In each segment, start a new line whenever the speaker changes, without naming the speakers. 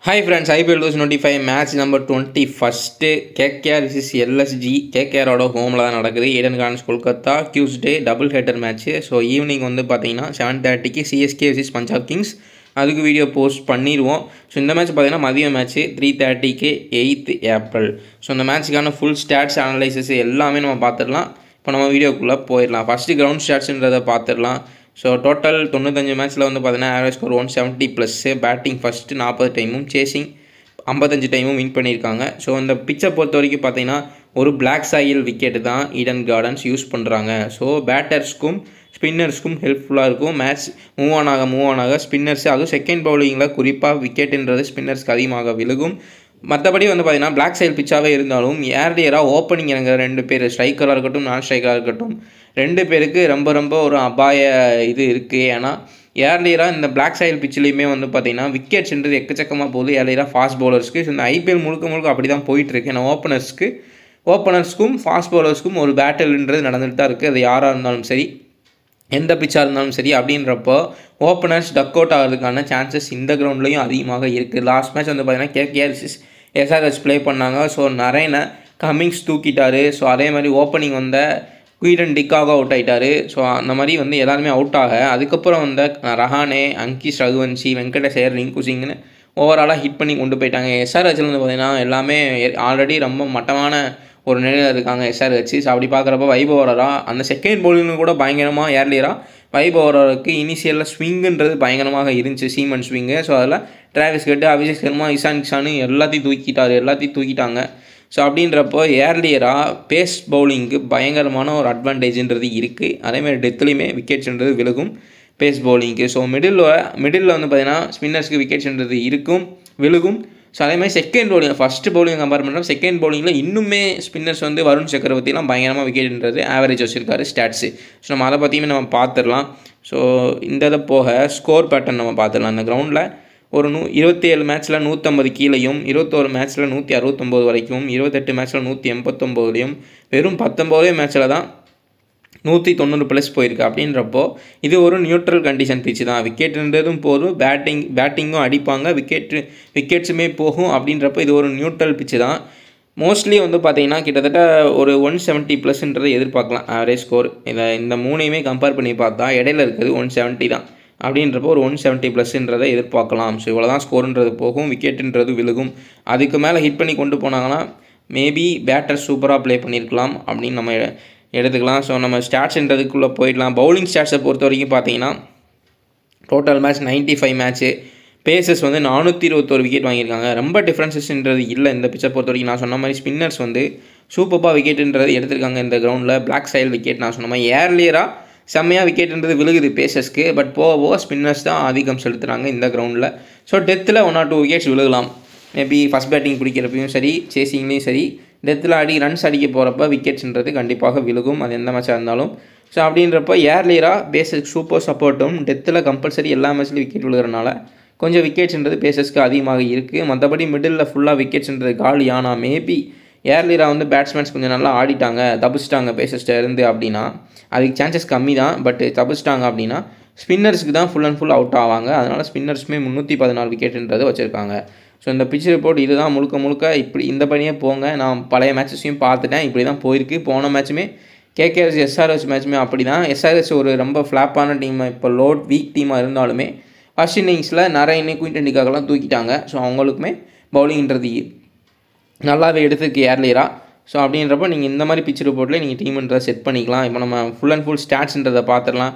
Hi friends, IPL 2025 match number 21st KKR vs LSG. KKR ஓட ஹோமில் தான் நடக்குது. Eden gardens Kolkata Tuesday double header match. So evening வந்து பார்த்தீங்கன்னா 7:30க்கு சிஎஸ்கே vs பஞ்சாப் கிங்ஸ். அதுக்கு வீடியோ போஸ்ட் பண்ணிடுவோம். ஸோ இந்த மேட்ச் பார்த்தீங்கன்னா மதியம் மேட்ச்சு 3:30க்கு 8th April. ஸோ இந்த மேட்ச்சுக்கான ஃபுல் ஸ்டாட்ஸ் அனலைசிஸ் எல்லாமே நம்ம பார்த்துடலாம். இப்போ நம்ம வீடியோக்குள்ளே போயிடலாம். ஃபஸ்ட்டு கிரவுண்ட் ஸ்டாட்ஸுன்றதை பார்த்துடலாம். ஸோ டோட்டல் 95 மேட்ச்சில் வந்து பார்த்தீங்கன்னா ஆவரேஜ் ஸ்கோர் 170+, பேட்டிங் ஃபஸ்ட்டு 40 டைமும் சேசிங் 55 டைமும் வின் பண்ணியிருக்காங்க. ஸோ இந்த பிச்சை பொறுத்த வரைக்கும் பார்த்தீங்கன்னா ஒரு பிளாக் சாயில் விக்கெட்டு தான் ஈடன் கார்டன்ஸ் யூஸ் பண்ணுறாங்க. ஸோ பேட்டர்ஸ்க்கும் ஸ்பின்னர்ஸ்க்கும் ஹெல்ப்ஃபுல்லாக இருக்கும். மேட்ச் மூவ் ஆன் ஆக ஸ்பின்னர்ஸ் அதுவும் செகண்ட் பவுலிங்கில் குறிப்பாக விக்கெட்டுன்றது ஸ்பின்னர்ஸ்க்கு அதிகமாக விழுகும். மற்றபடி வந்து பார்த்தீங்கன்னா பிளாக் சைல் பிச்சாகவே இருந்தாலும் ஏர்லியராக ஓப்பனிங் இறங்குற 2 பேர் ஸ்ட்ரைக்கராக இருக்கட்டும் நான் ஸ்ட்ரைக்கராக இருக்கட்டும் 2 பேருக்கு ரொம்ப ஒரு அபாய இது இருக்குது. ஏன்னா ஏர்லியராக இந்த பிளாக் சைல் பிச்சிலையுமே வந்து பார்த்திங்கன்னா விக்கெட்ஸ்ன்றது எக்கச்சக்கமாக போகுது ஏர்லியராக ஃபாஸ்ட் பவுலர்ஸ்க்கு. ஸோ இந்த ஐபிஎல் முழுக்க அப்படி தான் போயிட்டுருக்கு. ஏன்னா ஓப்பனர்ஸ்க்கும் ஃபாஸ்ட் பவுலர்ஸ்க்கும் ஒரு பேட்டில்ன்றது நடந்துகிட்டு தான் இருக்குது. அது யாராக இருந்தாலும் சரி எந்த பிச்சாக இருந்தாலும் சரி. அப்படின்றப்போ ஓப்பனர்ஸ் டக் அவுட் ஆகிறதுக்கான சான்சஸ் இந்த கிரவுண்ட்லேயும் அதிகமாக இருக்குது. லாஸ்ட் மேட்ச் வந்து பார்த்திங்கன்னா கேகேஆர் எஸ்ஆர்எச் ப்ளே பண்ணாங்க. ஸோ நரேனை கமிங்ஸ் தூக்கிட்டார். ஸோ அதே மாதிரி ஓப்பனிங் வந்த குயிடன் டிக்காக அவுட் ஆகிட்டார். ஸோ அந்த மாதிரி வந்து எல்லாருமே அவுட் ஆக அதுக்கப்புறம் வந்த ரஹானே, அங்கிஷ் ரகுவன்ஷி, வெங்கடேஷ் ஐயர், ரிங்கு சிங்னு ஓவராலாக ஹிட் பண்ணி கொண்டு போயிட்டாங்க. எஸ்ஆர்ஹெச்சில் வந்து பார்த்திங்கன்னா எல்லாமே ஆல்ரெடி ரொம்ப மட்டமான ஒரு நிலையில் இருக்காங்க எஸ்ஆர்ஹெச். ஸோ அப்படி பார்க்குறப்ப வைபவ் ஓவரராக அந்த செகண்ட் பவுலிங் கூட பயங்கரமாக ஏர்லியராக வைபவ் ஓவரருக்கு இனிஷியலில் ஸ்விங்குன்றது பயங்கரமாக இருந்துச்சு, சீமன் ஸ்விங்கு. ஸோ அதில் டிராவிஸ் ஹெட், அபிஷேக் சர்மா, இஷான் கிஷானு எல்லாத்தையும் தூக்கிட்டாங்க. ஸோ அப்படின்றப்போ ஏர்லியராக பேஸ் பவுலிங்க்கு பயங்கரமான ஒரு அட்வான்டேஜ்ன்றது இருக்குது. அதேமாதிரி டெத்துலேயுமே விக்கெட்ஸ்ன்றது விழுகும் பேஸ் பவுலிங்க்கு. ஸோ மிடில் வந்து பார்த்திங்கன்னா ஸ்பின்னர்ஸ்க்கு விக்கெட்ஸ்ன்றது விழுகும். ஸோ அதேமாதிரி second bowling first bowling compare பண்ணுறோம். செகண்ட் பவுலிங்கில் இன்னுமே ஸ்பின்னர்ஸ் வந்து வருண் சக்கரவர்த்திலாம் பயங்கரமாக விக்கெட்ன்றது ஆவரேஜ் வச்சுருக்காரு ஸ்டாட்ஸு. ஸோ நம்ம அதை பற்றியுமே நம்ம பார்த்துடலாம். ஸோ இந்த இதை போக ஸ்கோர் பேட்டர்ன் நம்ம பார்த்துடலாம். அந்த கிரவுண்டில் ஒரு 27 மேட்ச்சில் 150 கீழேயும், 21 மேட்ச்சில் 169 வரைக்கும், 28 மேட்ச்சில் 189லையும், வெறும் 19 மேட்ச்சில் தான் 190+ போயிருக்கு. அப்படின்றப்போ இது ஒரு நியூட்ரல் கண்டிஷன் பிச்சு தான். விக்கெட்ன்றதும் போதும், பேட்டிங்கும் அடிப்பாங்க, விக்கெட்ஸுமே போகும். அப்படின்றப்போ இது ஒரு நியூட்ரல் பிச்சு தான். மோஸ்ட்லி வந்து பார்த்திங்கன்னா கிட்டத்தட்ட ஒரு 170+ன்றதை எதிர்பார்க்கலாம் ஆவரேஜ் ஸ்கோர். இந்த மூணையுமே கம்பேர் பண்ணி பார்த்தா இடையில இருக்கிறது 170 தான். அப்படின்றப்போ ஒரு 170+ன்றதை எதிர்பார்க்கலாம். ஸோ இவ்வளோ தான் ஸ்கோருன்றது போகும், விக்கெட்டுன்றது விழுகும். அதுக்கு மேலே ஹிட் பண்ணி கொண்டு போனாங்கன்னா மேபி பேட்டர் சூப்பராக ப்ளே பண்ணியிருக்கலாம் அப்படின்னு நம்ம எடுத்துக்கலாம். ஸோ நம்ம ஸ்டாட்ஸ்ன்றதுக்குள்ளே போயிடலாம். பவுலிங் ஸ்டாட்ஸை பொறுத்த வரைக்கும் பார்த்தீங்கன்னா டோட்டல் மேட்ச் 95 மேட்ச்சு, பேசஸ் வந்து 421 விக்கெட் வாங்கியிருக்காங்க. ரொம்ப டிஃப்ரென்சஸ்ன்றது இல்லை இந்த பிச்சை பொறுத்த வரைக்கும். நான் சொன்ன மாதிரி ஸ்பின்னர்ஸ் வந்து சூப்பராக விக்கெட்டுன்றது எடுத்திருக்காங்க இந்த கிரவுண்டில். பிளாக் சைல் விக்கெட் நான் சொன்ன மாதிரி ஏர்லியராக செம்மையாக விக்கெட்டுன்றது விழுகுது பேசஸ்க்கு. பட் போக ஸ்பின்னர்ஸ் தான் ஆதிக்கம் செலுத்துகிறாங்க இந்த கிரவுண்டில். ஸோ டெத்தில் 1 or 2 விக்கெட்ஸ் விழுகலாம். மேபி ஃபஸ்ட் பேட்டிங் பிடிக்கிறப்பையும் சரி, சேசிங்லேயும் சரி, டெத்தில் ரன்ஸ் அடிக்க போகிறப்ப விக்கெட்ஸ்ன்றது கண்டிப்பாக விழுகும், அது எந்த மேட்சாக இருந்தாலும். ஸோ அப்படின்றப்போ ஏர்லியராக பேசஸ்க்கு சூப்பர் சப்போர்ட்டும், டெத்தில் கம்பல்சரி எல்லா மேட்ச்லையும் விக்கெட் விழுகிறனால கொஞ்சம் விக்கெட்ஸ்ன்றது பேசஸ்க்கு அதிகமாக இருக்குது. மற்றபடி மிடில் ஃபுல்லாக விக்கெட்ஸ்ன்றது காலி. ஆனால் மேபி ஏர்லியராக வந்து பேட்ஸ்மேன்ஸ் கொஞ்சம் நல்லா ஆடிட்டாங்க, தப்பிச்சிட்டாங்க பேசஸ்ட்டை இருந்து அப்படின்னா அதுக்கு சான்சஸ் கம்மி தான். பட் தப்பிச்சிட்டாங்க அப்படின்னா ஸ்பின்னர்ஸுக்கு தான் ஃபுல் அண்ட் ஃபுல் அவுட் ஆவாங்க. அதனால் ஸ்பின்னர்ஸுமே 314 விக்கெட்டுன்றது வச்சுருக்காங்க. ஸோ இந்த பிச் ரிப்போர்ட் இதுதான் முழுக்க இப்படி இந்த பணியே போங்க. நான் பழைய மேட்சஸையும் பார்த்துட்டேன், இப்படி தான் போயிருக்கு. போன மேட்சுமே கேகேஆர் எஸ்ஆர்ஹெச் மேட்சுமே அப்படி தான். எஸ்ஆர்ஹெச் ஒரு ரொம்ப ஃப்ளாப்பான டீம், இப்போ வீக் டீமாக இருந்தாலுமே ஃபர்ஸ்ட் இன்னிங்ஸில் நரேன், குயிடன் டிக்காக்கெல்லாம் தூக்கிட்டாங்க. ஸோ அவங்களுக்குமே பவுலிங்ன்றது நல்லாவே எடுத்துருக்கு ஏர்லியராக. ஸோ அப்படின்றப்போ நீங்கள் இந்த மாதிரி பிச் ரிப்போர்ட்டில் நீங்கள் டீம்ன்றதை செட் பண்ணிக்கலாம். இப்போ நம்ம ஃபுல் அண்ட் ஃபுல் ஸ்டாட்ஸ்ன்றதை பார்த்துடலாம்.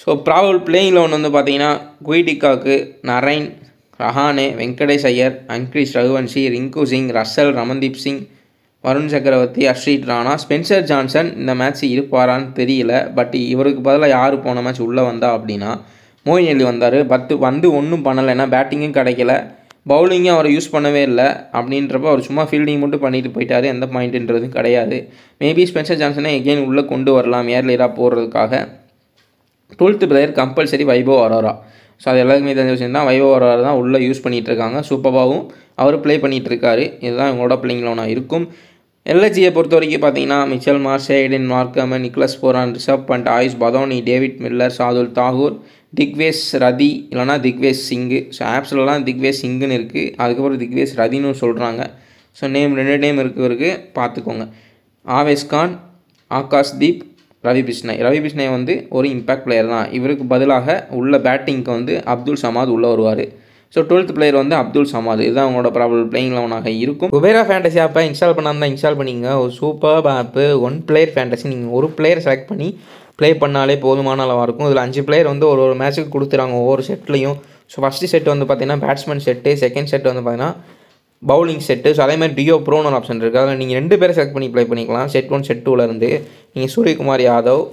ஸோ ப்ராபபிள் பிளேயிங் லெவன் வந்து பார்த்தீங்கன்னா குயிடிக்காக்கு நரேன், ரஹானே, வெங்கடேஷ் ஐயர், அங்கிஷ் ரகுவன்ஷி, ரிங்கு சிங், ரசல், ரமன்தீப் சிங், வருண் சக்கரவர்த்தி, அர்ஷீத் ராணா, ஸ்பென்சர் ஜான்சன் இந்த மேட்ச் இருப்பாரான்னு தெரியல. பட் இவருக்கு பதிலாக யார் போன மேட்ச் உள்ளே வந்தா அப்படின்னா மோயின் அலி வந்தார். வந்து ஒன்றும் பண்ணலை, ஏன்னா பேட்டிங்கும் கிடைக்கல, பவுலிங்கும் அவரை யூஸ் பண்ணவே இல்லை. அப்படின்றப்போ அவர் சும்மா ஃபீல்டிங் மட்டும் பண்ணிட்டு போயிட்டார், எந்த பாயிண்ட்டுன்றதும் கிடையாது. மேபி ஸ்பென்சர் ஜான்சனை எகெயின் உள்ளே கொண்டு வரலாம் ஏர்லியராக போடுறதுக்காக. 12th பிளேயர் கம்பல்சரி வைபவ் ஓவரா. ஸோ அது எல்லாருக்குமே தெரிஞ்ச விஷயம் தான். வைபவ் ஓவரா தான் உள்ளே யூஸ் பண்ணிகிட்ருக்காங்க. சூப்பராகவும் அவர் ப்ளே பண்ணிகிட்ருக்காரு. இதுதான் இவங்களோட பிளேயிங் லெவனாக இருக்கும். எல்எஸ்ஜியை பொறுத்த வரைக்கும் பார்த்தீங்கன்னா Mitchell Marsh, Aiden Markram, Nicholas Pooran, Rishabh Pant, Ayush Badoni, David Miller, Shardul Thakur, Digvesh Rathi இல்லைனா திக்வேஷ் சிங்கு. ஸோ ஆப்ஸ்லலாம் திக்வேஷ் சிங்குன்னு இருக்குது, அதுக்கப்புறம் திக்வேஷ் ரதின்னு சொல்கிறாங்க. ஸோ ரெண்டு நேம் இருக்குது, பார்த்துக்கோங்க. ஆவேஷ் கான், ஆகாஷ்தீப், ரவி பிஷ்ணாய் வந்து ஒரு இம்பேக்ட் பிளேயர் தான். இவருக்கு பதிலாக உள்ள பேட்டிங்க்கு வந்து அப்துல் சமாத் உள்ளே வருவார். ஸோ 12th பிளேயர் வந்து அப்துல் சமாத், இதுதான் அவங்களோட ப்ராபபிள் பிளேயிங் 11ஆக இருக்கும். குபேரா ஃபேண்டசி ஆப்பை இன்ஸ்டால் பண்ணாமல் இன்ஸ்டால் பண்ணிங்க. ஒரு சூப்பர் ஆப்பு, 1 பிளேயர் ஃபேண்டசி. நீங்கள் ஒரு பிளேயர் செலக்ட் பண்ணி ப்ளே பண்ணாலே போதுமான அளவாக இருக்கும். இதில் 5 பிளேயர் வந்து ஒரு மேட்ச்சுக்கு கொடுத்துறாங்க ஒவ்வொரு செட்லையும். ஸோ ஃபஸ்ட்டு செட் வந்து பார்த்திங்கன்னா பேட்ஸ்மேன் செட்டு, செகண்ட் செட் வந்து பார்த்திங்கன்னா பவுலிங் செட்டு. ஸோ அதே மாதிரி டியோ ப்ரோன்னு ஒரு ஆப்ஷன் இருக்குது, அதில் நீங்கள் 2 பேரை செலக்ட் பண்ணி ப்ளே பண்ணிக்கலாம். செட் 1 செட் 2லேருந்து நீங்கள் சூரியகுமார் யாதவ்,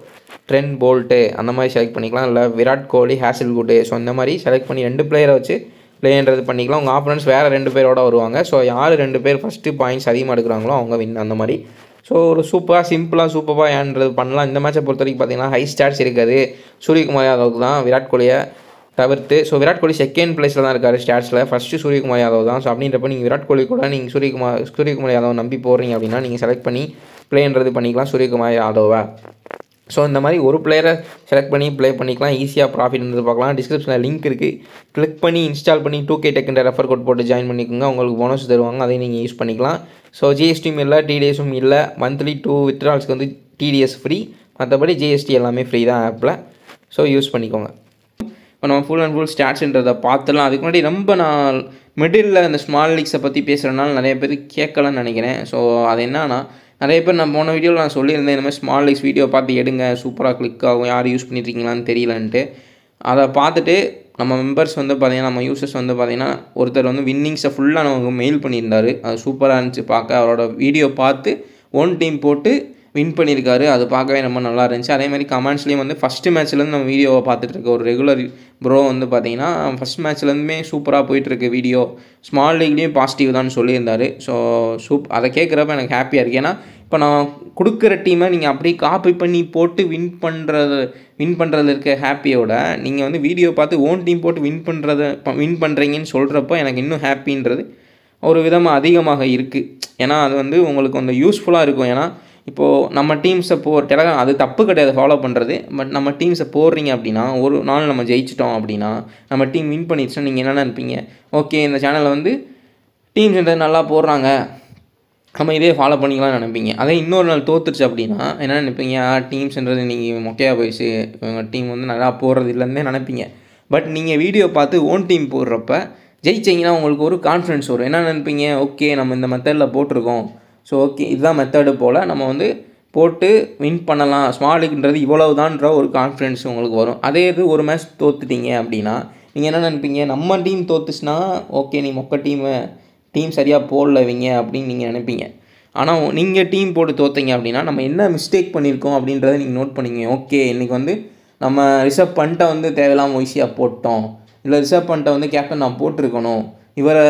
ட்ரெண்ட் போல்ட்டு அந்த மாதிரி செலக்ட் பண்ணிக்கலாம். இல்லை விராட் கோலி, ஹேசல்வுட்டு. ஸோ இந்த மாதிரி செலக்ட் பண்ணி 2 பிளேயரை வச்சு ப்ளேன்றது பண்ணிக்கலாம். உங்கள் ஆப்போனன்ட்ஸ் வேறு 2 பேரோட வருவாங்க. ஸோ யார் 2 பேர் ஃபஸ்ட்டு பாயிண்ட்ஸ் அதிகமாக எடுக்கிறாங்களோ அவங்க வின், அந்த மாதிரி. ஸோ ஒரு சூப்பராக ஏன்றது பண்ணலாம். இந்த மேட்சை பொறுத்த வரைக்கும் பார்த்தீங்கன்னா ஹை ஸ்டாட்ஸ் இருக்காது சூரியகுமார் யாதவுக்கு தான், விராட் கோலியை தவிர்த்து. ஸோ விராட் கோலி செகண்ட் பிளேஸில் தான் இருக்கார் ஸ்டாட்ஸில், ஃபஸ்ட்டு சூரியகுமார் யாதவ் தான். ஸோ அப்படின்றப்ப நீங்கள் விராட் கோலி கூட நீங்கள் சூரியகுமார் யாதவ் நம்பி போடுறீங்க அப்படின்னா நீங்கள் செலக்ட் பண்ணி ப்ளேன்றது பண்ணிக்கலாம் சூரியகுமார் யாதவை. ஸோ இந்த மாதிரி ஒரு பிளேயரை செலக்ட் பண்ணி ப்ளே பண்ணிக்கலாம், ஈஸியாக ப்ராஃபிட்ன்றது பார்க்கலாம். டிஸ்கிரிப்ஷனில் லிங்க் இருக்குது, கிளிக் பண்ணி இன்ஸ்டால் பண்ணி 2K டெக்குன்ற ரெஃபர் கோட் போட்டு ஜாயின் பண்ணிக்கோங்க. உங்களுக்கு போனஸ் தருவாங்க, அதையும் நீங்கள் யூஸ் பண்ணிக்கலாம். ஸோ ஜிஎஸ்டியும் இல்லை, டிடிஎஸும் இல்லை. மந்த்லி 2 வித்ட்ரால்ஸ்க்கு வந்து டிடிஎஸ் ஃப்ரீ, மற்றபடி ஜிஎஸ்டி எல்லாமே ஃப்ரீ தான் ஆப்பில். ஸோ யூஸ் பண்ணிக்கோங்க. இப்போ நம்ம ஃபுல் அண்ட் ஃபுல் ஸ்டாட்ஸ்ன்றதை பார்த்துலாம். அதுக்கு முன்னாடி ரொம்ப நான் மிடில் இந்த ஸ்மால் லீக்ஸை பற்றி பேசுகிறனால நிறைய பேர் கேட்கலன்னு நினைக்கிறேன். ஸோ அது என்னன்னா, நிறைய பேர் நான் போன வீடியோவில் நான் சொல்லியிருந்தேன், இந்த மாதிரி ஸ்மால் லீக்ஸ் வீடியோ பார்த்து எடுங்க, சூப்பராக கிளிக் ஆகும், யார் யூஸ் பண்ணிட்டுருக்கீங்களான்னு தெரியலன்ட்டு. அதை பார்த்துட்டு நம்ம மெம்பர்ஸ் வந்து பார்த்திங்கன்னா, நம்ம யூசர்ஸ் வந்து பார்த்திங்கன்னா, ஒருத்தர் வந்து வின்னிங்ஸை ஃபுல்லாக நமக்கு மெயில் பண்ணியிருந்தார். அது சூப்பராக இருந்துச்சு பார்க்க. அவரோட வீடியோ பார்த்து 1 டீம் போட்டு வின் பண்ணியிருக்காரு. அது பார்க்கவே ரொம்ப நல்லா இருந்துச்சு. அதே மாதிரி கமெண்ட்ஸ்லேயும் வந்து ஃபஸ்ட்டு மேட்ச்லேருந்து நம்ம வீடியோவை பார்த்துட்ருக்க ஒரு ரெகுலர் ப்ரோ வந்து பார்த்திங்கன்னா ஃபஸ்ட் மேட்ச்லேருந்துமே சூப்பராக போயிட்டுருக்கு வீடியோ. ஸ்மால் லீக்லேயும் பாசிட்டிவ் தான் சொல்லியிருந்தார். ஸோ அதை கேட்குறப்ப எனக்கு ஹாப்பியாக இருக்குது. ஏன்னா இப்போ நான் கொடுக்குற டீமை நீங்கள் அப்படியே காப்பி பண்ணி போட்டு வின் பண்ணுறதுல இருக்க ஹாப்பியோட நீங்கள் வந்து வீடியோ பார்த்து ஓன் டீம் போட்டு வின் பண்ணுறீங்கன்னு சொல்கிறப்போ எனக்கு இன்னும் ஹாப்பின்றது ஒரு விதமாக அதிகமாக இருக்குது. ஏன்னா அது வந்து உங்களுக்கு கொஞ்சம் யூஸ்ஃபுல்லாக இருக்கும். ஏன்னா இப்போது நம்ம டீம்ஸை டெலகிராம் அது தப்பு கிடையாது ஃபாலோ பண்ணுறது. பட் நம்ம டீம்ஸை போடுறீங்க அப்படின்னா, ஒரு நாள் நம்ம ஜெயிச்சிட்டோம் அப்படின்னா, நம்ம டீம் வின் பண்ணிடுச்சுன்னா நீங்கள் என்ன நினைப்பீங்க? ஓகே, இந்த சேனலில் வந்து டீம்ஸ்ன்றது நல்லா போடுறாங்க, நம்ம இதே ஃபாலோ பண்ணிக்கலாம்னு நினைப்பீங்க. அதே இன்னொரு நாள் தோத்துருச்சு அப்படின்னா என்ன நினைப்பீங்க? டீம்ஸ்ன்றது நீங்கள் மொக்கையாக போயிடுச்சு, இவங்க டீம் வந்து நல்லா போடுறது இல்லைன்னே நினைப்பீங்க. பட் நீங்கள் வீடியோ பார்த்து ஓன் டீம் போடுறப்ப ஜெயிச்சிங்கன்னா உங்களுக்கு ஒரு கான்ஃபிடன்ஸ் வரும். என்ன நினைப்பீங்க? ஓகே, நம்ம இந்த மெத்தடில் போட்டிருக்கோம், ஸோ ஓகே இதுதான் மெத்தடு போல் நம்ம வந்து போட்டு வின் பண்ணலாம், ஸ்மால் லீக்ன்றது இவ்வளவு தான்ற ஒரு கான்ஃபிடன்ஸ் உங்களுக்கு வரும். அதே இது ஒரு மேட்ச் தோத்துட்டீங்க அப்படின்னா நீங்கள் என்ன நினைப்பீங்க? நம்ம டீம் தோத்துச்சுன்னா ஓகே நீ மொக்க டீம் சரியாக போடலவீங்க அப்படின்னு நீங்கள் நினைப்பீங்க. ஆனால் நீங்கள் டீம் போட்டு தோத்தீங்க அப்படின்னா நம்ம என்ன மிஸ்டேக் பண்ணியிருக்கோம் அப்படின்றத நீங்கள் நோட் பண்ணிங்க. ஓகே, இன்றைக்கி வந்து நம்ம ரிஷப் பண்ட்டை வந்து தேவையில்லாமல் ஈஸியாக போட்டோம், இல்லை ரிஷப் பண்ட்டை வந்து கேப்டன் நான் போட்டிருக்கணும், இவரை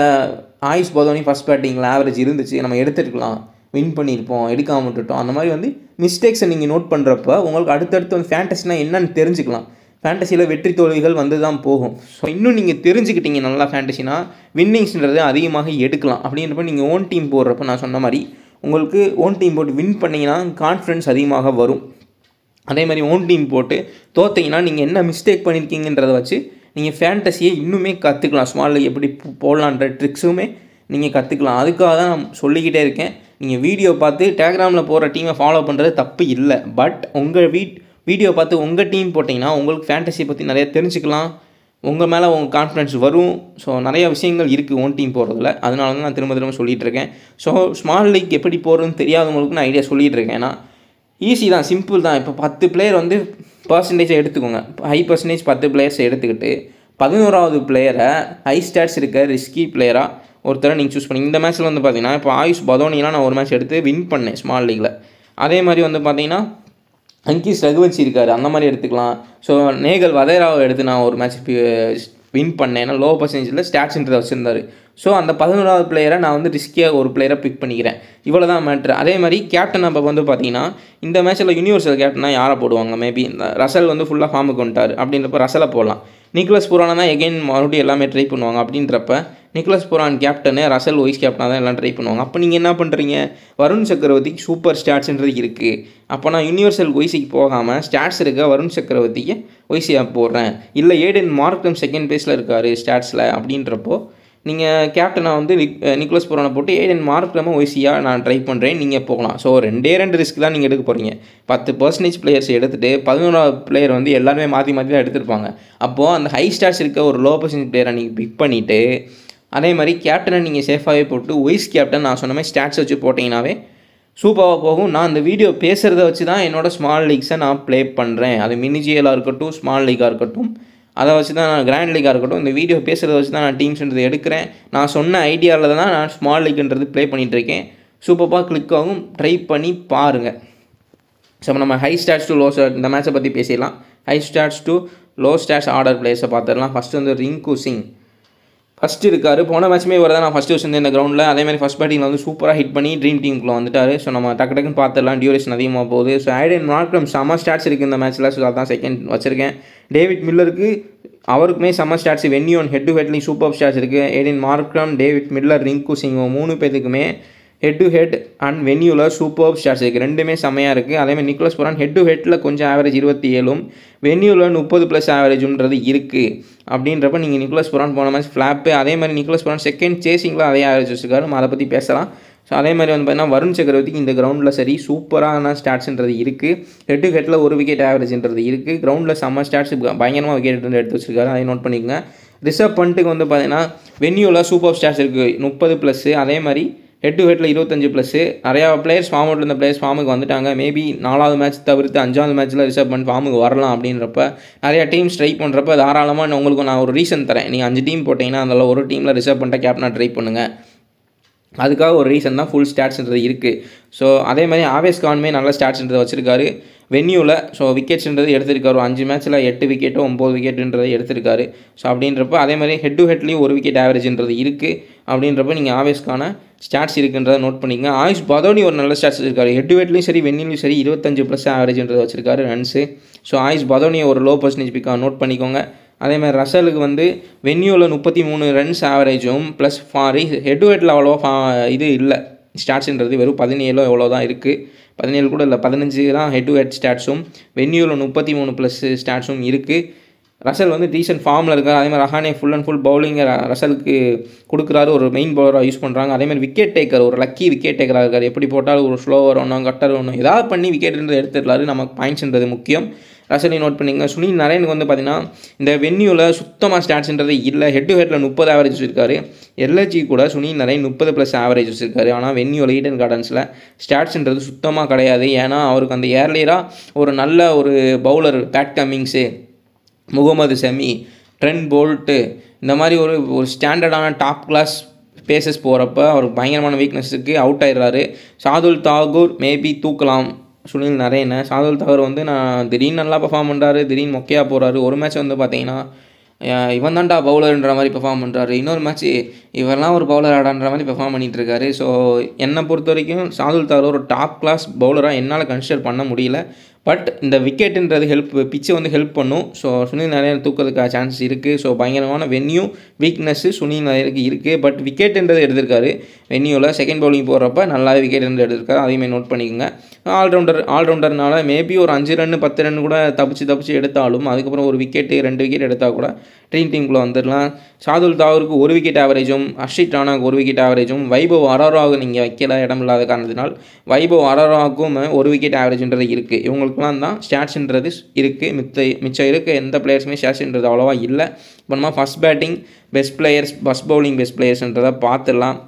ஆயுஷ் பதோனி ஃபஸ்ட் பேட்டிங்கில் ஆவரேஜ் இருந்துச்சு, நம்ம எடுத்துருக்கலாம், வின் பண்ணியிருப்போம், எடுக்காமல் விட்டுட்டோம். அந்த மாதிரி வந்து மிஸ்டேக்ஸை நீங்கள் நோட் பண்ணுறப்ப உங்களுக்கு அடுத்தடுத்து வந்து ஃபேண்டஸினா என்னன்னு தெரிஞ்சுக்கலாம். ஃபேண்டஸியில் வெற்றி தோல்விகள் வந்து தான் போகும். ஸோ இன்னும் நீங்கள் தெரிஞ்சுக்கிட்டீங்க நல்லா ஃபேண்டஸினா வின்னிங்ஸ்ன்றது அதிகமாக எடுக்கலாம். அப்படின்றப்ப நீங்கள் ஓன் டீம் போடுறப்ப நான் சொன்ன மாதிரி உங்களுக்கு ஓன் டீம் போட்டு வின் பண்ணிங்கன்னா கான்ஃபிடன்ஸ் அதிகமாக வரும். அதே மாதிரி ஓன் டீம் போட்டு தோற்றிங்கன்னா நீங்கள் என்ன மிஸ்டேக் பண்ணியிருக்கீங்கன்றதை வச்சு நீங்கள் ஃபேண்டஸியை இன்னுமே கற்றுக்கலாம். ஸ்மால் லீக் எப்படி போடலான்ற ட்ரிக்ஸுமே நீங்கள் கற்றுக்கலாம். அதுக்காக தான் நான் சொல்லிக்கிட்டே இருக்கேன். நீங்கள் வீடியோ பார்த்து டெலகிராமில் போகிற டீமை ஃபாலோ பண்ணுறது தப்பு இல்லை. பட் உங்கள் வீடியோ பார்த்து உங்கள் டீம் போட்டிங்கன்னா உங்களுக்கு ஃபேண்டஸியை பற்றி நிறைய தெரிஞ்சுக்கலாம், உங்கள் மேலே உங்கள் கான்ஃபிடன்ஸ் வரும். ஸோ நிறைய விஷயங்கள் இருக்குது ஓன் டீம் போடுறதுல. அதனால தான் நான் திரும்ப சொல்லிகிட்டு இருக்கேன். ஸோ ஸ்மால் லீக் எப்படி போடுறதுன்னு தெரியாதவங்களுக்கு நான் ஐடியா சொல்லிகிட்டு இருக்கேன். ஏன்னா ஈஸி தான், சிம்பிள் தான். இப்போ 10 பிளேயர் வந்து பர்சன்டேஜை எடுத்துக்கோங்க, ஹை பர்சன்டேஜ் 10 பிளேயர்ஸை எடுத்துக்கிட்டு 11வது பிளேயரை ஹை ஸ்டாட்ஸ் இருக்க ரிஸ்கி பிளேயராக ஒருத்தரை நீங்கள் சூஸ் பண்ணி. இந்த மேட்ச்சில் வந்து பார்த்தீங்கன்னா இப்போ ஆயுஷ் பதோனிலாம் நான் ஒரு மேட்ச் எடுத்து வின் பண்ணேன் ஸ்மால் லீக்கில். அதே மாதிரி வந்து பார்த்தீங்கன்னா அங்கீஷ் ரகுவன்சி இருக்கார், அந்த மாதிரி எடுத்துக்கலாம். ஸோ நேகல் வதேராவை எடுத்து நான் ஒரு மேட்ச் வின் பண்ணேன். ஏன்னா லோ பர்சன்டேஜில் ஸ்டாட்ஸ்ன்றதை வச்சுருந்தார். ஸோ அந்த 11வது பிளேயரை நான் வந்து ரிஸ்கியாக ஒரு பிளேயரை பிக் பண்ணிக்கிறேன். இவ்வளோ தான் மேட்ரு. அதே மாதிரி கேப்டன் அப்போ வந்து பார்த்தீங்கன்னா இந்த மேட்ச்சில் யூனிவர்சல் கேப்டனாக யாரை போடுவாங்க? மேபி இந்த ரசல் வந்து ஃபுல்லாக ஃபார்முக்கு வந்துட்டார் அப்படின்றப்ப ரசலை போடலாம். நிக்கோலஸ் பூரான் தான் எகைன் மறுபடியும் எல்லாமே ட்ரை பண்ணுவாங்க. அப்படின்றப்ப Nicholas Pooran captain, Russell vice கேப்டனாக தான் எல்லாம் ட்ரை பண்ணுவாங்க. அப்போ நீங்கள் என்ன பண்ணுறீங்க, வருண் சக்கரவர்த்திக்கு சூப்பர் ஸ்டாட்ஸ்ன்றது இருக்குது. அப்போ நான் யூனிவர்சல் ஒய்சிக்கு போகாமல் ஸ்டாட்ஸ் இருக்க வருண் சக்கரவர்த்திக்கு ஒய்சியாக போடுறேன். இல்லை ஏடன் மார்க்ரம் செகண்ட் பேஸில் இருக்கார் ஸ்டாட்ஸில் அப்படின்றப்போ நீங்கள் கேப்டனாக வந்து நிக்கோலஸ் பூரானை போட்டு ஏடன் மார்க்ரமாக ஒய்சியாக நான் ட்ரை பண்ணுறேன், நீங்கள் போகலாம். ஸோ 2 ரிஸ்க் தான் நீங்கள் எடுக்க போகிறீங்க. 10% பிளேயர்ஸ் எடுத்துகிட்டு 11வது பிளேயர் வந்து எல்லாருமே மாற்றி மாற்றி தான் எடுத்துருப்பாங்க. அப்போது அந்த ஹை ஸ்டாட்ஸ் இருக்க ஒரு லோ பர்சன்டேஜ் பிளேயரை நீங்கள் பிக் பண்ணிவிட்டு அதே மாதிரி கேப்டனை நீங்கள் சேஃபாகவே போட்டு வைஸ் கேப்டன் நான் சொன்ன மாதிரி ஸ்டாட்ஸ் வச்சு போட்டிங்கனாவே சூப்பராக போகும். நான் இந்த வீடியோ பேசுகிறத வச்சு தான் என்னோடய ஸ்மால் லீக்ஸை நான் ப்ளே பண்ணுறேன். அது மினிஜியலாக இருக்கட்டும், ஸ்மால் லீக்காக இருக்கட்டும், அதை வச்சு தான் நான் கிராண்ட் லீக்காக இருக்கட்டும், இந்த வீடியோ பேசுகிறத வச்சு தான் நான் டீம்ஸ்ன்றது எடுக்கிறேன். நான் சொன்ன ஐடியாவில் தான் நான் ஸ்மால் லீக்ன்றது ப்ளே பண்ணிகிட்ருக்கேன். சூப்பராக கிளிக் ஆகும், ட்ரை பண்ணி பாருங்கள். ஸோ நம்ம high stats to low stat இந்த மேட்சை பற்றி பேசிடலாம். High stats to low stats order பிளேயர்ஸை பார்த்துடலாம். ஃபஸ்ட்டு வந்து ரிங்கு சிங் ஃபஸ்ட்டு இருக்கார். போன மேட்ச்மே இவர் தான் நான் ஃபஸ்ட்டு வச்சுருந்தேன் இந்த கிரௌண்டில். அதேமாதிரி ஃபஸ்ட் பேட்டிங்கில் வந்து சூப்பராக ஹிட் பண்ணி ட்ரீம் டீமுக்குள்ளே வந்துட்டார். ஸோ நம்ம டக்குன்னு பார்த்துடலாம், டியூரேஷன் அதிகமாக போகுது. ஸோ ஏடன் மார்க்ரம் செம்ம ஸ்டாட்ஸ் இருக்குது இந்த மேட்ச்சில். ஸோ அதான் செகண்ட் வச்சுருக்கேன். டேவிட் மில்லருக்கு அவருக்குமே செம்ம stats, venue and head to ஹெட்லையும் சூப்பர் ஸ்டாட்ஸ் இருக்குது. Aiden Markram, David Miller, Rinku Singh 3 பேத்துக்குமே ஹெட் டு ஹெட் அண்ட் வென்யூவில் சூப்பர் ஸ்டாட்ஸ் இருக்குது. ரெண்டுமே செம்மையாக இருக்குது. அதேமாதிரி நிக்கோலஸ் பூரான் ஹெட் டு ஹெட்டில் கொஞ்சம் ஆவரேஜ் 27ம் வென்யூவில் 30+ ஆவரேஜுன்றது இருக்குது. அப்படின்றப்ப நீங்கள் நிக்கோலஸ் பூரான் போன மேட்ச் ஃப்ளாப்பு. அதே மாதிரி நிக்கோலஸ் பூரான் செகண்ட் சேசிங்கில் அதே ஆவரேஜ் வச்சுருக்காரு. நம்ம அதை பற்றி பேசலாம். ஸோ அதே மாதிரி வந்து பார்த்தீங்கன்னா வருண் சக்கரவர்த்திக்கு இந்த கிரவுண்டில் சரி சூப்பரான ஸ்டாட்ஸ்ன்றது இருக்குது. ஹெட் டு ஹெட்டில் 1 விக்கெட் ஆவரேஜ்ன்றது இருக்குது. கிரவுண்டில் செம்ம ஸ்டாட்ஸ் பயங்கரமாக விக்கெட் எடுத்து வச்சுருக்காரு. அதை நோட் பண்ணிக்கோங்க. ரிஷப் பண்ட்டுக்கு வந்து பார்த்தீங்கன்னா வென்யூவில் சூப்பர் ஸ்டாட்ஸ் இருக்குது 30+. அதே மாதிரி ஹெட் டு ஹெட்டில் 25+. நிறையா பிளேயர்ஸ் ஃபார்ம் அவுட்டில் இருந்த பிளேயர்ஸ் ஃபார்முக்கு வந்துட்டாங்க. மேபி 4வது மேட்ச் தவிர்த்து 5வது மேட்ச்சில் ரிஷப் பண்ட் ஃபார்முக்கு வரலாம். அப்படின்றப்ப நிறையா டீம்ஸ் ட்ரை பண்ணுறப்ப தாராளமாக உங்களுக்கு நான் ஒரு ரீசன் தரேன். நீங்கள் 5 டீம் போட்டிங்கன்னா அதில் ஒரு டீமில் ரிஷப் பண்ட்டை கேப்டனாக ட்ரை பண்ணுங்கள். அதுக்காக ஒரு ரீசன் தான் ஃபுல் ஸ்டாட்ஸ்ன்றது இருக்குது. ஸோ அதே மாதிரி ஆவேஸ் கானுமே நல்ல ஸ்டாட்ஸ்ன்றதை வச்சுருக்காரு வென்யூவில். ஸோ விக்கெட்ஸ்ன்றது எடுத்திருக்காரு. 5 மேட்ச்சில் 8 விக்கெட்டோ 9 விக்கெட்டுன்றதை எடுத்திருக்காரு. ஸோ அப்படின்றப்ப அதே மாதிரி ஹெட் டு ஹெட்லேயும் 1 விக்கெட் ஆவரேஜ்ன்றது இருக்குது. அப்படின்றப்ப நீங்கள் ஆவேஸ்க்கான ஸ்டாட்ஸ் இருக்குன்றதை நோட் பண்ணிக்கங்க. ஆயுஷ் பதோனி ஒரு நல்ல ஸ்டாட்ஸ் வச்சிருக்காரு. ஹெட் டு ஹெட்லையும் சரி வென்யூலையும் சரி 25+ ஆவரேஜ்ன்றதை வச்சிருக்காரு ரன்ஸு. ஸோ ஆயுஷ் பதோனியை ஒரு லோ பர்சன்டேஜ் பிக்காக நோட் பண்ணிக்கோங்க. அதேமாதிரி ரசலுக்கு வந்து வென்யூவில் 33 ரன்ஸ் ஆவரேஜும் ப்ளஸ் ஹெட் டு ஹெட்டில் அவ்வளோவா இது இல்லை ஸ்டாட்ஸ்ன்றது வெறும் 17 எவ்வளோ தான் இருக்குது. 17 கூட இல்லை, 15 தான் ஹெட் டு ஹெட் ஸ்டாட்ஸும் வென்யூவில் 33+ ஸ்டாட்ஸும் இருக்குது. ரசல் வந்து டீசென்ட் ஃபார்மில் இருக்கார். அதேமாதிரி ரஹானே ஃபுல் அண்ட் ஃபுல் பவுலிங்கை ரசலுக்கு கொடுக்குறாரு. ஒரு மெயின் பவுலராக யூஸ் பண்ணுறாங்க. அதேமாதிரி விக்கெட் டேக்கர், ஒரு லக்கி விக்கெட் டேக்கராக இருக்கார். எப்படி போட்டாலும் ஒரு ஸ்லோவர் ஒன்றும் கட்டர் ஒன்றும் ஏதாவது பண்ணி விக்கெட்ன்றது எடுத்துடலாரு. நமக்கு பாயிண்ட்ஸ்ன்றது முக்கியம். ரசலையும் நோட் பண்ணிங்க. சுனில் நரேனுக்கு வந்து பார்த்திங்கன்னா இந்த வென்யூவில் சுத்தமாக ஸ்டாட்ஸ்ன்றது இல்லை. ஹெட் டு ஹெட்டில் 30 ஆவரேஜ் வச்சுருக்காரு. எல்எச்சி கூட சுனில் நரேன் 30+ ஆவரேஜ் வச்சுருக்காரு. ஆனால் வென்யூவில் ஈடன் கார்டன்ஸில் ஸ்டாட்ஸ்ன்றது சுத்தமாக கிடையாது. ஏன்னா அவருக்கு அந்த ஏர்லியராக ஒரு நல்ல ஒரு bowler Pat Cummins, Mohammed Shami, Trent Boult இந்த மாதிரி ஒரு ஸ்டாண்டர்டான டாப் கிளாஸ் பேசஸ் போகிறப்ப அவருக்கு பயங்கரமான வீக்னஸுக்கு அவுட் ஆயிடுறாரு. ஷாதுல் தாகூர் மேபி தூக்கலாம் சுனில் நரேனை. ஷாதுல் தாகூர் வந்து நான் திடீர்னு நல்லா பெர்ஃபார்ம் பண்ணுறாரு, திடீர்னு மொக்கையாக போகிறாரு. ஒரு மேட்ச் வந்து பார்த்தீங்கன்னா இவன் தான்டா பவுலர்ன்ற மாதிரி பெர்ஃபார்ம் பண்ணுறாரு. இன்னொரு மேட்ச் இவரெல்லாம் ஒரு பவுலர் ஆடான்ற மாதிரி பெர்ஃபார்ம் பண்ணிகிட்ருக்காரு. ஸோ என்னை பொறுத்த வரைக்கும் ஷாதுல் தாகூர் ஒரு டாப் கிளாஸ் பவுலராக என்னால் கன்சிடர் பண்ண முடியல. பட் இந்த விக்கெட்டுன்றது பிச்சு வந்து ஹெல்ப் பண்ணும். ஸோ சுனில் நரேன் தூக்கிறதுக்காக சான்சஸ் இருக்குது. ஸோ பயங்கரமான வென்யூ வீக்னஸ்ஸு சுனில் நரேனுக்கு இருக்குது. பட் விக்கெட்டுன்றது எடுத்திருக்காரு. வென்யூவில் செகண்ட் பவுலிங் போடுறப்ப நல்லாவே விக்கெட் எடுத்திருக்காரு. அதையுமே நோட் பண்ணிக்கோங்க. ஆல்ரவுண்டர்னால மேபி ஒரு 5 ரன் 10 ரன் கூட தப்பிச்சு எடுத்தாலும் அதுக்கப்புறம் ஒரு விக்கெட்டு 2 விக்கெட் எடுத்தால் கூட ட்ரீம் டீமுக்குள்ளே வந்துடலாம். ஷாதுல் தாகூருக்கு 1 விக்கெட் ஆவரேஜும், ஹர்ஷித் ராணாவுக்கு 1 விக்கெட் ஆவரேஜும், வைபவ் அரோராவுக்கு நீங்கள் வைக்கல இடம் இல்லாத காரணத்தினால் வைபவ் அரோராவுக்கும் 1 விக்கெட் ஆவரேஜ்ன்றது இருக்குது. இவங்களுக்குலாம் தான் ஸ்டாட்ஸ்ன்றது இருக்குது. மிச்சம் இருக்க எந்த பிளேயர்ஸுமே ஸ்டாட்ஸ்ன்றது அவ்வளோவா இல்லை. இப்போ நம்ம first batting best players, first bowling best பிளேயர்ஸ்ன்றதை பார்த்துடலாம்.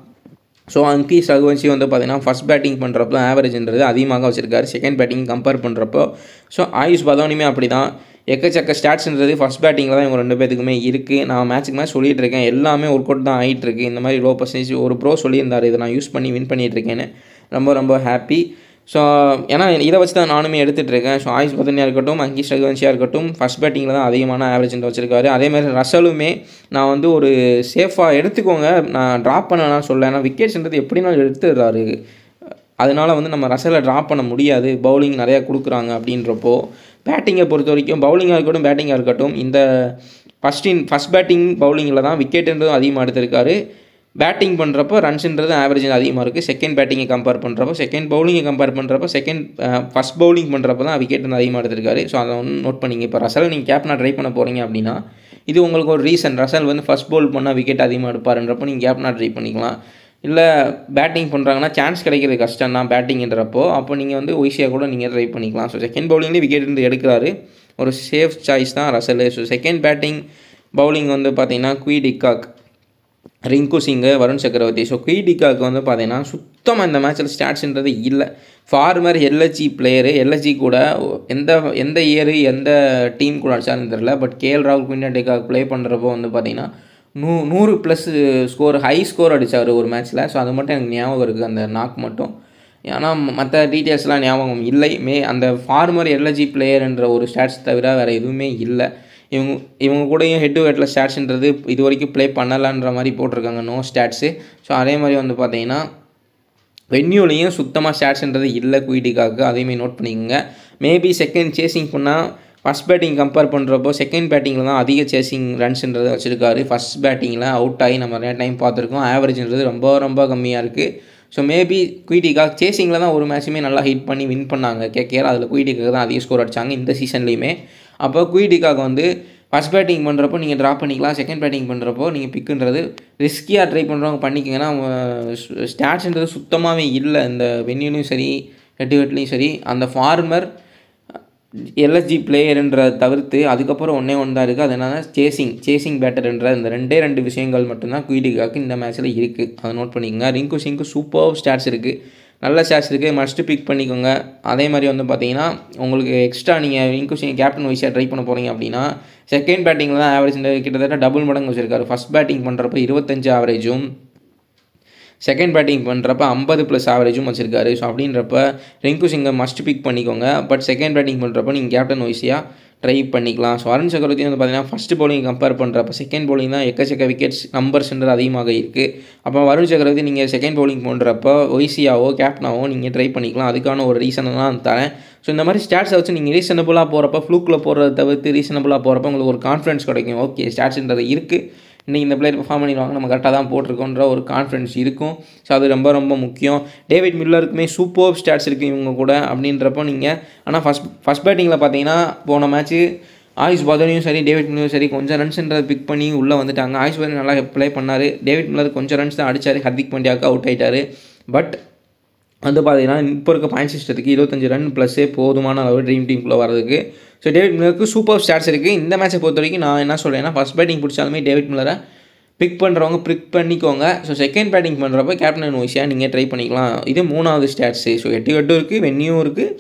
ஸோ அங்கீஸ் ரகுவன்சி வந்து பார்த்திங்கன்னா ஃபஸ்ட் பேட்டிங் பண்ணுறப்போ ஆவரேஜ்ன்றது அதிகமாக வச்சுருக்காரு செகண்ட் பேட்டிங் கம்பேர் பண்ணுறப்போ. ஸோ ஆயுஷ் பதோனியுமே அப்படி தான். எக்கச்சக்க ஸ்டாட்ஸ்ன்றது ஃபஸ்ட் பேட்டிங்கில் தான் இவங்க 2 பேத்துக்குமே இருக்குது. நான் மேட்ச்சுக்கு மேட்ச் சொல்லிகிட்டு இருக்கேன், எல்லாமே ஒர்க் அவுட் தான் ஆகிட்டுருக்கு. இந்த மாதிரி லோ பர்சன்டேஜ் ஒரு ப்ரோ சொல்லியிருந்தார், இதை நான் யூஸ் பண்ணி வின் பண்ணிகிட்ருக்கேன்னு. ரொம்ப ஹாப்பி. ஸோ ஏன்னா இதை வச்சு தான் நானுமே எடுத்துகிட்ருக்கேன். ஸோ ஆயுஷ் பதோனியாக இருக்கட்டும், அங்கீஸ் ரகுவன்சியாக இருக்கட்டும் ஃபஸ்ட் பேட்டிங்கில் தான் அதிகமான ஆவரேஜ் வச்சுருக்காரு. அதேமாதிரி ரசலுமே நான் வந்து ஒரு சேஃபாக எடுத்துக்கோங்க, நான் ட்ராப் பண்ணலாம் சொல்ல. ஏன்னா விக்கெட்ஸ்ன்றது எப்படினாலும் எடுத்துடுறாரு. அதனால் வந்து நம்ம ரசலை ட்ராப் பண்ண முடியாது, பவுலிங் நிறையா கொடுக்குறாங்க. அப்படின்றப்போ பேட்டிங்கை பொறுத்த வரைக்கும் பவுலிங்காக இருக்கட்டும் பேட்டிங்காக இருக்கட்டும் இந்த ஃபஸ்ட் பேட்டிங் பவுலிங்கில் தான் விக்கெட்டுன்றதும் அதிகமாக எடுத்திருக்காரு. பேட்டிங் பண்ணுறப்போ ரன்ஸுன்றது ஆவரேஜ் அதிகமாக இருக்குது. செகண்ட் பேட்டிங்கை கம்பேர் பண்ணுறப்போ, செகண்ட் பவுலிங்கை கம்பேர் பண்ணுறப்போ, ஃபஸ்ட் பவுலிங் பண்ணுறப்போ தான் விக்கெட் வந்து அதிகமாக எடுத்திருக்காரு. ஸோ அதை வந்து நோட் பண்ணிங்க. இப்போ ரசல் நீங்கள் கேப்டனாக ட்ரை பண்ண போகிறீங்க அப்படின்னா இது உங்களுக்கு ஒரு ரீசன். ரசல் வந்து ஃபஸ்ட் பவுல் பண்ணால் விக்கெட் அதிகமாக எடுப்பாருன்றப்போ நீங்கள் கேப்டனாக ட்ரை பண்ணிக்கலாம். இல்லை பேட்டிங் பண்ணுறாங்கன்னா சான்ஸ் கிடைக்கிறது கஷ்டம் தான் பேட்டிங்கிறப்போ, அப்போ நீங்கள் வந்து ஒய்சியாக கூட நீங்கள் ட்ரை பண்ணிக்கலாம். ஸோ செகண்ட் பவுலிங்லேயே விக்கெட் இருந்து எடுக்கிறாரு, ஒரு சேஃப் சாய்ஸ் தான் Russell. So second batting bowling வந்து பார்த்திங்கன்னா குவி டிகாக், ரிங்கு சிங்கு, வருண் சக்கரவர்த்தி. ஸோ குவி டிகாக் வந்து பார்த்திங்கன்னா சுத்தமாக இந்த மேட்ச்சில் ஸ்டாட்ஸ்ன்றது இல்லை. ஃபார்மர் எல்எஸ்ஜி பிளேயரு, எல்எஸ்ஜி கூட எந்த இயரு எந்த டீம் கூட அடிச்சாருன்னு தெரில. பட் கேஎல் ராகுல் குவிண்டன் டிகாக் ப்ளே பண்ணுறப்போ வந்து பார்த்திங்கன்னா 100+ ஸ்கோர், ஹை ஸ்கோர் அடித்தார் ஒரு மேட்ச்சில். ஸோ அது மட்டும் எனக்கு ஞாபகம் இருக்குது, அந்த நாக் மட்டும். ஏன்னா மற்ற டீட்டெயில்ஸ்லாம் ஞாபகம் இல்லை. அந்த ஃபார்மர் எல்எஸ்ஜி பிளேயர்ன்ற ஒரு ஸ்டாட்ஸ் தவிர வேறு எதுவுமே இல்லை. இவங்க கூடயும் ஹெட் டு ஹெட்டில் ஸ்டாட்ஸ்ன்றது இது வரைக்கும் ப்ளே பண்ணலான்ற மாதிரி போட்டிருக்காங்க, நோ ஸ்டாட்ஸு. ஸோ அதே மாதிரி வந்து பார்த்தீங்கன்னா வென்யூலையும் சுத்தமாக ஸ்டாட்ஸ்ன்றது இல்லை குவி டிகாக்கு, அதையுமே நோட் பண்ணிக்கோங்க. மேபி செகண்ட் சேசிங் பண்ணால் ஃபஸ்ட் பேட்டிங் கம்பேர் பண்ணுறப்போ செகண்ட் பேட்டிங்கில் தான் அதிக சேசிங் ரன்ஸுன்றதை வச்சுருக்காரு. ஃபஸ்ட் பேட்டிங்கில் அவுட் ஆகி நம்ம நிறையா டைம் பார்த்துருக்கோம். ஆவரேஜ்ன்றது ரொம்ப ரொம்ப கம்மியாக இருக்குது. ஸோ மேபி குவி டிகாக் சேசிங்கில் தான் ஒரு மேட்சுமே நல்லா ஹிட் பண்ணி வின் பண்ணாங்க கேகேஆர். அதில் குவி டிகாக் தான் அதிக ஸ்கோர் அடித்தாங்க இந்த சீசன்லேயுமே. அப்போ குவி டிகாக் வந்து ஃபஸ்ட் பேட்டிங் பண்ணுறப்போ நீங்கள் ட்ராப் பண்ணிக்கலாம், செகண்ட் பேட்டிங் பண்ணுறப்போ நீங்கள் பிக்குன்றது ரிஸ்கியாக ட்ரை பண்ணுறவங்க பண்ணிக்கங்கன்னா ஸ்டாட்ஸ்ன்றது சுத்தமாகவே இல்லை இந்த வென்யூலையும் சரி ஹெட் டு ஹெட்லேயும் சரி. அந்த ஃபார்மர் எல்எஸ்ஜி பிளேயர்ன்றதை தவிர்த்து அதுக்கப்புறம் ஒன்றே தான் இருக்குது, அது என்னன்னா சேசிங் பேட்டர்ன்ற இந்த ரெண்டு விஷயங்கள் மட்டும்தான் குவி டிகாக்கு இந்த மேட்ச்சில் இருக்குது. அதை நோட் பண்ணிக்கோங்க. ரிங்கு சிங்க்கு சூப்பர் ஸ்டாட்ஸ் இருக்குது, நல்ல ஸ்டாட்ஸ் இருக்குது, மஸ்ட்டு பிக் பண்ணிக்கோங்க. அதே மாதிரி வந்து பார்த்தீங்கன்னா உங்களுக்கு எக்ஸ்ட்ரா நீங்கள் ரிங்கு சிங் கேப்டன் வைஸாக ட்ரை பண்ண போகிறீங்க அப்படின்னா செகண்ட் பேட்டிங்கில் தான் ஆவரேஜ் கிட்டத்தட்ட டபுள் மடங்கு வச்சுருக்காரு. ஃபஸ்ட் பேட்டிங் பண்ணுறப்போ 25 ஆவரேஜும், செகண்ட் பேட்டிங் பண்ணுறப்ப 50+ ஆவரேஜும் வச்சுருக்காரு. ஸோ அப்படின்றப்ப ரிங்கு சிங்கை மஸ்ட் பிக் பண்ணிக்கோங்க. பட் செகண்ட் பேட்டிங் பண்ணுறப்போ நீங்கள் கேப்டன் வைஸியாக ட்ரை பண்ணிக்கலாம். ஸோ வருண் சக்கரவர்த்தி வந்து பார்த்தீங்கன்னா ஃபஸ்ட் பவுலிங் கம்பேர் பண்ணுறப்ப செகண்ட் பவுலிங் தான் எக்கச்சக்க விக்கெட்ஸ் நம்பர்ஸ்ன்றது அதிகமாக இருக்குது. அப்போ வருண் சக்கரவர்த்தி நீங்கள் செகண்ட் பவுலிங் பண்ணுறப்போ ஒய்சியாவோ கேப்டனாவோ நீங்கள் ட்ரை பண்ணிக்கலாம். அதுக்கான ஒரு ரீசனை தான் தரேன். ஸோ இந்த மாதிரி ஸ்டாட்ஸை வச்சு நீங்கள் ரீசனபுளாக போகிறப்ப ஃப்ளூக்கில் போகிறத தவிர்த்து ரீசனபுளாக போகிறப்ப உங்களுக்கு ஒரு கான்ஃபிடன்ஸ் கிடைக்கும். ஓகே ஸ்டாட்ஸ்ன்றது இருக்குது, இன்றைக்கி இந்த பிளேயர் பெர்ஃபார்ம் பண்ணிடுவாங்க, நம்ம கரெக்டாக தான் போட்டிருக்கோன்ற ஒரு கான்ஃபிடன்ஸ் இருக்கும். ஸோ அது ரொம்ப ரொம்ப முக்கியம். டேவிட் மில்லருக்குமே சூப்பர் ஸ்டாட்ஸ் இருக்குது இவங்க கூட அப்படின்றப்போ நீங்கள். ஆனால் ஃபஸ்ட் பேட்டிங்கில் பார்த்தீங்கன்னா போன மேட்ச்சு ஆயுஷ் பதோனியும் சரி டேவிட் மில்லரும் சரி கொஞ்சம் ரன்ஸ்ன்றதை பிக் பண்ணி உள்ளே வந்துட்டாங்க. ஆயுஷ் பதோனி நல்லா ப்ளே பண்ணார், டேவிட் மில்லர் கொஞ்சம் ரன்ஸ் தான் அடித்தார், ஹர்திக் பாண்டியாவுக்கு அவுட் ஆகிட்டார். பட் வந்து பார்த்தீங்கன்னா இப்போ இருக்க பாயிண்ட் சிஸ்டத்துக்கு 25 ரன் +ஏ போதுமான அளவு ட்ரீம் டீமுக்குள்ளே வரதுக்கு. ஸோ டேவிட் மில்லருக்கு சூப்பர் ஸ்டாட்ஸ் இருக்குது. இந்த மேட்சை பொறுத்த வரைக்கும் நான் என்ன சொல்கிறேன்னா ஃபஸ்ட் பேட்டிங் பிடிச்சாலுமே டேவிட் மில்லரை பிக் பண்ணுறவங்க பிக் பண்ணிக்கோங்க. ஸோ செகண்ட் பேட்டிங் பண்ணுறப்போ கேப்டன் வைஸியாக நீங்கள் ட்ரை பண்ணிக்கலாம். இது 3வது ஸ்டாட்ஸு. ஸோ 8 இருக்குது, வென்யூ இருக்குது,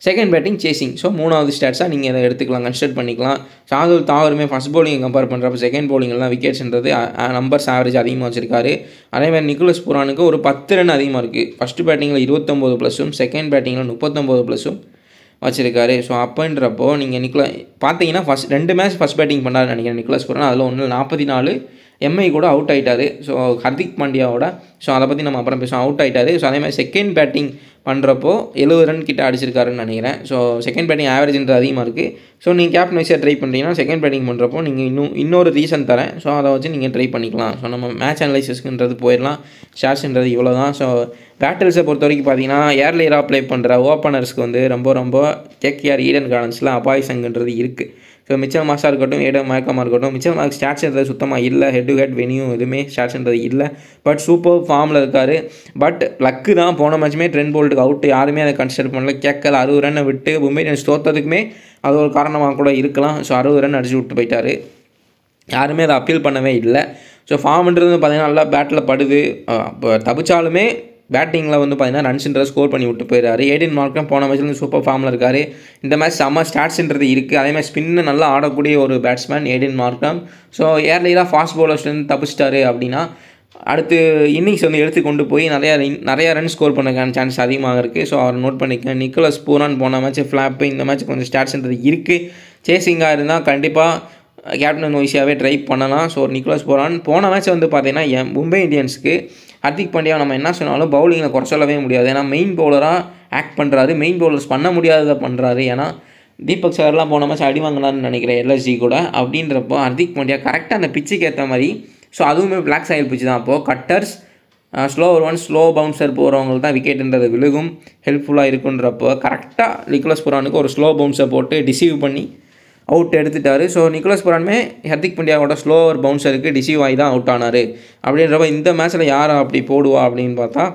செகண்ட் பேட்டிங் சேசிங். ஸோ 3வது ஸ்டாட்ஸாக நீங்கள் இதை எடுத்துக்கலாம், கன்சிடர் பண்ணிக்கலாம். ஷார்துல் தாகூருமே ஃபஸ்ட் பவுலிங்கை கம்பேர் பண்ணுறப்போ செகண்ட் பவுலிங்கெல்லாம் விக்கெட்ஸ்ன்றது நம்பர்ஸ் ஆவரேஜ் அதிகமாக வச்சுருக்காரு. அதேமாதிரி நிக்கோலஸ் பூரானுக்கு ஒரு 10 ரன் அதிகமாக இருக்குது. ஃபஸ்ட் பேட்டிங்கில் 29+, செகண்ட் பேட்டிங்கில் 39+ வச்சுருக்காரு. ஸோ அப்படின்றப்போ நீங்கள் பார்த்தீங்கன்னா ரெண்டு மேட்ச் ஃபஸ்ட் பேட்டிங் பண்ணாருன்னு நினைக்கிறேன் நிக்கோலஸ் பூரான். அதில் 44 எம்ஐ கூட அவுட் ஆகிட்டார். ஸோ ஹர்திக் பாண்டியாவோட. ஸோ அதை பற்றி நம்ம அப்புறம் பேசுவோம். அவுட் ஆகிட்டார். ஸோ அதே மாதிரி செகண்ட் பேட்டிங் பண்ணுறப்போ 70 ரன் கிட்ட அடிச்சிருக்காருன்னு நினைக்கிறேன். ஸோ செகண்ட் பேட்டிங் ஆவரேஜ்ன்றது அதிகமாக இருக்குது. ஸோ நீங்கள் கேப்டன் வைஸாக ட்ரை பண்ணுறீங்கன்னா செகண்ட் பேட்டிங் பண்ணுறப்போ நீங்கள் இன்னொரு ரீசன் தரேன். ஸோ அதை வச்சு நீங்கள் ட்ரை பண்ணிக்கலாம். ஸோ நம்ம மேட்ச் அனலைசிஸ்ன்றது போயிடலாம். ஷார்ட்ஸ்ன்றது இவ்வளோ தான். ஸோ பேட்டில்ஸை பொறுத்த வரைக்கும் பார்த்தீங்கன்னா ஏர்லியராக ப்ளே பண்ணுற ஓப்பனர்ஸ்க்கு வந்து ரொம்ப கேகேஆர் ஈடன் கார்டன்ஸில் அபாய் சங்குன்றது இருக்குது. ஸோ மிச்சல் மார்ஷாக இருக்கட்டும், ஏடன் மார்க்கமாக இருக்கட்டும், மிச்சல் மார்க் ஸ்டாட்ஸ்ன்றது சுத்தமாக இல்லை. ஹெட் டு ஹெட் வென்யூ எதுவுமே ஸ்டாட்ஸ்ன்றது இல்லை. பட் சூப்பர் ஃபார்மில் இருக்கார். பட் லக்கு தான், போன மேட்சுமே ட்ரெண்ட் போல்ட்டுக்கு அவுட், யாருமே அதை கன்சிடர் பண்ணல. கேக்கல் 60 ரன்னை விட்டு மும்பை இந்தியன்ஸ் தோற்றதுக்குமே அது ஒரு காரணமாக கூட இருக்கலாம். ஸோ 60 ரன் அடிச்சு விட்டு போயிட்டார், யாருமே அதை அப்பீல் பண்ணவே இல்லை. ஸோ ஃபார்ம்ன்றது பார்த்தீங்கன்னா நல்லா பேட்டில் படுது. இப்போ தப்பிச்சாலுமே பேட்டிங்கில் வந்து பார்த்தீங்கன்னா ரன்ஸ்ன்றது ஸ்கோர் பண்ணி விட்டு போயிடாரு. ஏடன் மார்க்கம் போன மேட்ச்லேருந்து சூப்பர் ஃபார்மில் இருக்கார். இந்த மேட்ச் செம்ம ஸ்டாட்ஸ்ன்றது இருக்குது. அதேமாதிரி ஸ்பின்னு நல்லா ஆடக்கூடிய ஒரு பேட்ஸ்மேன் ஏடன் மார்க்கம். ஸோ ஏர்லியராக ஃபாஸ்ட் பவுலர்ஸ்லேருந்து தப்பிச்சிட்டாரு அப்படின்னா அடுத்து இன்னிங்ஸ் வந்து எடுத்து கொண்டு போய் நிறையா ரன் ஸ்கோர் பண்ணக்கான சான்ஸ் அதிகமாக இருக்குது. ஸோ அவர் நோட் பண்ணிக்க. நிக்கோலஸ் பூரான் போன மேட்ச் ஃப்ளாப்பு, இந்த மேட்ச் கொஞ்சம் ஸ்டாட்ஸ்ன்றது இருக்குது. சேசிங்காக இருந்தால் கண்டிப்பாக கேப்டன் வைஸியாகவே ட்ரை பண்ணலாம். ஸோ நிக்கோலஸ் பூரான் போன மேட்ச் வந்து பார்த்தீங்கன்னா மும்பை இந்தியன்ஸுக்கு ஹர்திக் பாண்டியா நம்ம என்ன சொன்னாலும் பவுலிங்கில் குறை சொல்லவே முடியாது. ஏன்னா மெயின் பவுலராக ஆக்ட் பண்ணுறாரு, மெயின் பவுலர்ஸ் பண்ண முடியாததை பண்ணுறாரு. ஏன்னா தீபக் சார்லாம் போன மேட்ச் அடி வாங்கினான்னு நினைக்கிறேன் எல்எஸ்ஜி கூட. அப்படின்றப்போ ஹர்திக் பாண்டியா கரெக்டாக அந்த பிச்சுக்கு ஏற்ற மாதிரி, ஸோ அதுவுமே பிளாக் சாயில் பிச்சு தான். அப்போது cutters slow over slow bouncer போகிறவங்களுக்கு தான் விக்கெட்டுன்றது விழுகும், ஹெல்ப்ஃபுல்லாக இருக்குன்றப்போ கரெக்டாக நிக்கோலஸ் புரானுக்கு ஒரு ஸ்லோ பவுன்சர் போட்டு டிசீவ் பண்ணி அவுட் எடுத்துட்டார். ஸோ நிக்கோலஸ் புரானுமே ஹர்திக் பாண்டியாவோட ஸ்லோ ஓவர் பவுன்சருக்கு டிசீவ் ஆகி தான் அவுட் ஆனார். அப்படின்றப்ப இந்த மேட்ச்சில் யார் அப்படி போடுவா அப்படின்னு பார்த்தா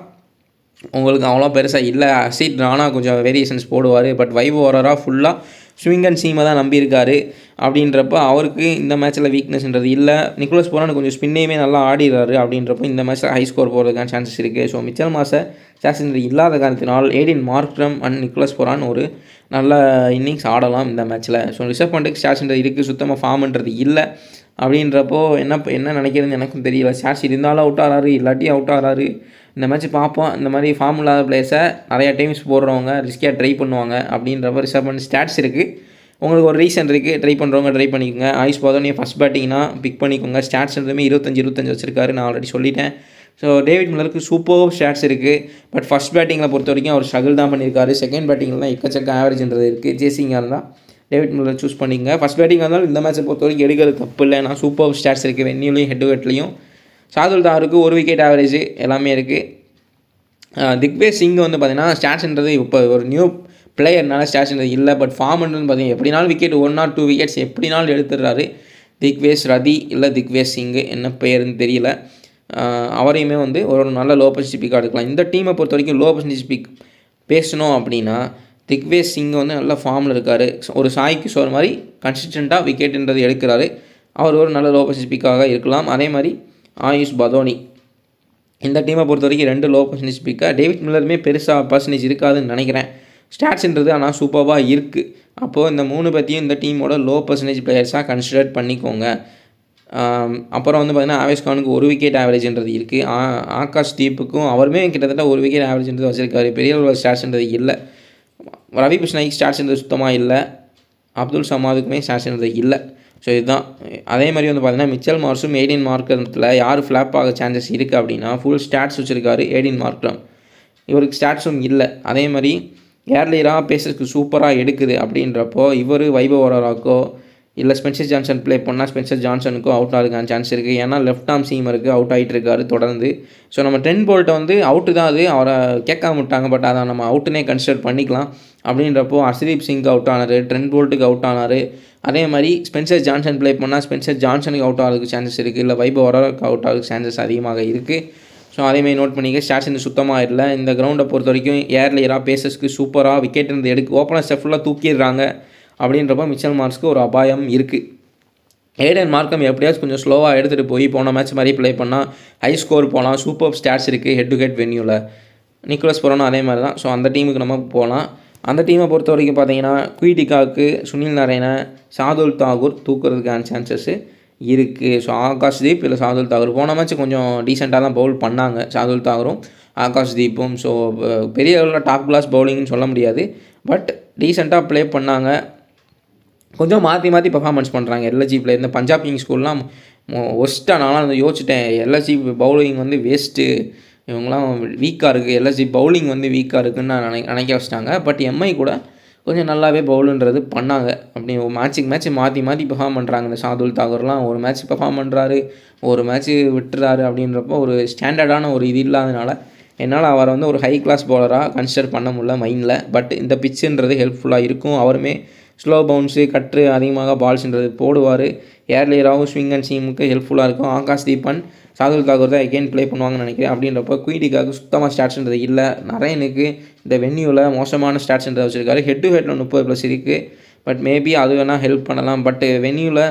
உங்களுக்கு அவ்வளோ பெருசாக இல்லை. அசித் ராணா கொஞ்சம் வேரியேஷன்ஸ் போடுவார், பட் வைவ் ஓவராக ஃபுல்லாக ஸ்விங் அண்ட் சீமை தான் நம்பியிருக்காரு. அப்படின்றப்ப அவருக்கு இந்த மேட்ச்சில் வீக்னஸ்ன்றது இல்லை. நிக்கோலஸ் புரான் கொஞ்சம் ஸ்பின்னையுமே நல்லா ஆடிடுறாரு. அப்படின்றப்போ இந்த மேட்ச்சில் ஹை ஸ்கோர் போகிறதுக்கான சான்சஸ் இருக்குது. ஸோ மிச்சல் மார்ஷை சான்சஸ் இல்லாத காரணத்தினால் ஏடின் மார்க்ரம் அண்ட் நிக்கோலஸ் புரான் ஒரு நல்ல இன்னிங்ஸ் ஆடலாம் இந்த மேட்ச்சில். ஸோ ரிஷப் பண்ட்டுக்கு ஸ்டாட்ஸ்ன்றது இருக்குது, சுத்தமாக ஃபார்ம்ன்றது இல்லை. அப்படின்றப்போ என்ன நினைக்கிறதுன்னு எனக்கும் தெரியல. ஸ்டாட்ஸ் இருந்தாலும் அவுட் ஆகிறாரு, இல்லாட்டி அவுட் ஆகிறாரு. இந்த மேட்ச் பார்ப்போம். இந்த மாதிரி ஃபார்ம் இல்லாத பிளேயர்ஸை நிறையா டைம்ஸ் போடுறவங்க ரிஸ்கியாக ட்ரை பண்ணுவாங்க. அப்படின்றப்ப ரிஷப் பண்ட் ஸ்டாட்ஸ் இருக்குது, உங்களுக்கு ஒரு ரீசன் இருக்குது, ட்ரை பண்ணுறவங்க ட்ரை பண்ணிக்கோங்க. ஆயுஷ் பதோனியை ஃபஸ்ட் பேட்டிங்னா பிக் பண்ணிக்கோங்க. ஸ்டாட்ஸ்ன்றதுமே 25 வச்சுருக்காரு, நான் ஆல்ரெடி சொல்லிட்டேன். ஸோ டேவிட் மில்லருக்கு சூப்பர் ஸ்டாட்ஸ் இருக்குது, பட் ஃபஸ்ட் பேட்டிங்கில் பொறுத்த வரைக்கும் அவர் ஸ்ட்ரகிள் தான் பண்ணியிருக்காரு. செகண்ட் பேட்டிங்கில் தான் எக்கச்சக்க ஆவரேஜ்ன்றது இருக்குது. சேசிங்காக இருந்தால் டேவிட் மில்லர் சூஸ் பண்ணிங்க. ஃபஸ்ட் பேட்டிங் இருந்தாலும் இந்த மேட்சை பொறுத்த வரைக்கும் எடுக்கிறது தப்பு இல்லை, ஏன்னா சூப்பர் ஸ்டாட்ஸ் இருக்குது வென்யூலையும் ஹெட் டு ஹெட்லையும். ஷார்துல் தாகூருக்கு 1 விக்கெட் ஆவரேஜ் எல்லாமே இருக்குது. திக்வேஷ் சிங் வந்து பார்த்திங்கன்னா ஸ்டாட்ஸ்ன்றது இப்போ ஒரு நியூ பிளேயர்னால ஸ்டாட்ஸ்ன்றது இல்லை, பட் ஃபார்ம்ன்றது பார்த்தீங்கன்னா எப்படினாலும் விக்கெட் 1 or 2 விக்கெட்ஸ் எப்படினாலும் எடுத்துடுறாரு. திக்வேஷ் ரதி இல்லை திக்வேஷ் சிங் என்ன பேருன்னு தெரியல, அவரையுமே வந்து ஒரு நல்ல லோ பர்சன்டேஜ் பிக்காக எடுக்கலாம். இந்த டீமை பொறுத்த வரைக்கும் லோ பர்சன்டேஜ் பிக் பேசணும் அப்படின்னா திக்வேஷ் சிங் வந்து நல்ல ஃபார்மில் இருக்கார். ஒரு சாய் கிஷோர் மாதிரி கன்சிஸ்டண்ட்டாக விக்கெட்டுன்றது எடுக்கிறாரு, அவர் ஒரு நல்ல லோ பர்சன்டேஜ் பிக்காக இருக்கலாம். அதே மாதிரி ஆயுஷ் பதோனி இந்த டீமை பொறுத்த வரைக்கும் 2 லோ பர்சன்டேஜ் பிக்காக. டேவிட் மில்லருமே பெருசாக பர்சன்டேஜ் இருக்காதுன்னு நினைக்கிறேன் ஸ்டாட்ஸ்ன்றது, ஆனால் சூப்பராக இருக்குது. அப்போது இந்த 3 பற்றியும் இந்த டீமோட லோ பர்சன்டேஜ் பிளேயர்ஸாக கன்சிடர் பண்ணிக்கோங்க. அப்புறம் வந்து பார்த்திங்கன்னா ஆவேஷ் கானுக்கு 1 விக்கெட் ஆவரேஜ்ன்றது இருக்குது. ஆகாஷ் தீப்புக்கும் அவருமே கிட்டத்தட்ட 1 விக்கெட் ஆவரேஜ்ன்றது வச்சுருக்காரு, பெரிய அளவில் ஸ்டாட்ஸ்ன்றது இல்லை. ரவி கிருஷ்ணாய்க்கு ஸ்டாட்ஸ்ன்றது சுத்தமாக இல்லை, அப்துல் சமாதுக்குமே ஸ்டாட்ஸ்ன்றது இல்லை. ஸோ இதுதான். அதே மாதிரி வந்து பார்த்திங்கன்னா மிச்சல் மார்ஷும் ஏடின் மார்க்கரத்தில் யார் ஃப்ளாப் ஆக சான்சஸ் இருக்குது அப்படின்னா ஃபுல் ஸ்டாட்ஸ் வச்சுருக்காரு ஏடின் மார்க்ரம், இவருக்கு ஸ்டாட்ஸும் இல்லை. அதே மாதிரி ஏர்லியராக பேசஸ்க்கு சூப்பராக எடுக்குது. அப்படின்றப்போ இவர் வைபவ் ஓவராக்கோ இல்லை ஸ்பென்சர் ஜான்சன் ப்ளே பண்ணால் ஸ்பென்சர் ஜான்சனுக்கும் அவுட் ஆகிறதுக்கான சான்ஸ் இருக்குது. ஏன்னா லெஃப்ட் ஆர்ம் சீமருக்கு அவுட் ஆகிட்டு இருக்காரு தொடர்ந்து. ஸோ நம்ம ட்ரெண்ட் போல்ட்டை வந்து அவுட்டு தான், அது அவரை கேட்காம விட்டாங்க, பட் அதை நம்ம அவுட்டுனே கன்சிடர் பண்ணிக்கலாம். அப்படின்றப்போ ஹர்ஷ்தீப் சிங் அவுட் ஆனார், ட்ரெண்ட் போல்ட்டுக்கு அவுட் ஆனார். அதே மாதிரி ஸ்பென்சர் ஜான்சன் ப்ளே பண்ணால் ஸ்பென்சர் ஜான்சனுக்கு அவுட் ஆகிறதுக்கு சான்சஸ் இருக்குது, இல்லை வைபவ் ஓவராக்கு அவுட் ஆகிறதுக்கு சான்சஸ் அதிகமாக இருக்குது. ஸோ அதேமாதிரி நோட் பண்ணிக்க. ஸ்டாட்ஸ் இந்த சுத்தமாக இல்லை. இந்த கிரவுண்டை பொறுத்த வரைக்கும் ஏர்லியராக பேசஸ்க்கு சூப்பராக விக்கெட் இருந்து எடுக்கு ஓப்பனர்ஸை ஃபுல்லாக தூக்கிடுறாங்க. அப்படின்றப்ப மிச்சல் மார்ஷ்க்கு ஒரு அபாயம் இருக்குது. ஏடன் மார்க்கம் எப்படியாச்சும் கொஞ்சம் ஸ்லோவாக எடுத்துகிட்டு போய் போன மேட்ச் மாதிரி ப்ளே பண்ணால் ஹை ஸ்கோர் போகலாம். சூப்பர் ஸ்டாட்ஸ் இருக்குது ஹெட் டு ஹெட் வென்யூவில். நிக்கோலஸ் புரானும் அதே மாதிரி தான். ஸோ அந்த டீமுக்கு நம்ம போகலாம். அந்த டீமை பொறுத்த வரைக்கும் பார்த்தீங்கன்னா குயிட்டிகாவுக்கு சுனில் நரேனை ஷார்துல் தாகூர் தூக்குறதுக்கான சான்சஸ்ஸு இருக்குது. ஸோ ஆகாஷ்தீப் இல்லை ஷார்துல் தாகூர் போன மேட்ச் கொஞ்சம் டீசெண்டாக தான் பவுல் பண்ணாங்க ஷார்துல் தாகூரும் ஆகாஷ்தீப்பும். ஸோ பெரிய அளவில் டாப் கிளாஸ் பவுலிங்னு சொல்ல முடியாது, பட் டீசெண்டாக ப்ளே பண்ணாங்க. கொஞ்சம் மாற்றி பர்ஃபார்மன்ஸ் பண்ணுறாங்க எல்எஸ்ஜி பிளேயர். இந்த பஞ்சாப் கிங்ஸ் ஸ்கூல்லாம் ஒஸ்ட்டாக நான்லாம் வந்து யோசிச்சிட்டேன், எல்எஸ்ஜி பவுலிங் வந்து வேஸ்ட்டு, இவங்களாம் வீக்காக இருக்குது, எல்எஸ்ஜி பவுலிங் வந்து வீக்காக இருக்குதுன்னு நான் நினைக்க வச்சிட்டாங்க. பட் எம்ஐ கூட கொஞ்சம் நல்லாவே பவுலுன்றது பண்ணாங்க. அப்படி மேட்ச் மாற்றி பெர்ஃபார்ம் பண்ணுறாங்க. இந்த ஷார்துல் தாகூர்லாம் ஒரு மேட்ச் பெர்ஃபார்ம் பண்ணுறாரு, ஒரு மேட்ச்சு விட்டுறாரு. அப்படின்றப்போ ஒரு ஸ்டாண்டர்டான ஒரு இது இல்லாதனால என்னால் அவரை வந்து ஒரு ஹை கிளாஸ் பவுலராக கன்சிடர் பண்ண முடியல மைண்டில். பட் இந்த பிச்சுன்றது ஹெல்ப்ஃபுல்லாக இருக்கும். அவருமே ஸ்லோ பவுன்ஸு கட்ரு அதிகமாக பால்ஸ்ன்றது போடுவார். ஏர்லியராகவும் ஸ்விங் அண்ட் சீமுக்கு ஹெல்ப்ஃபுல்லாக இருக்கும். ஆகாஷ் தீபன் ஷார்துல் தாகூர் தான் எகெயின் ப்ளே பண்ணுவாங்கன்னு நினைக்கிறேன். அப்படின்றப்ப குயிட்டிக்காக சுத்தமாக ஸ்டாட்ஸ்ன்றது இல்லை. நரேனுக்கு இந்த வென்யூவில் மோசமான ஸ்டாட்ஸ்ன்றதை வச்சுருக்காரு. ஹெட் டு ஹெட்டில் 30+ இருக்குது, பட் மேபி அது வேணால் ஹெல்ப் பண்ணலாம். பட் வென்யூவில்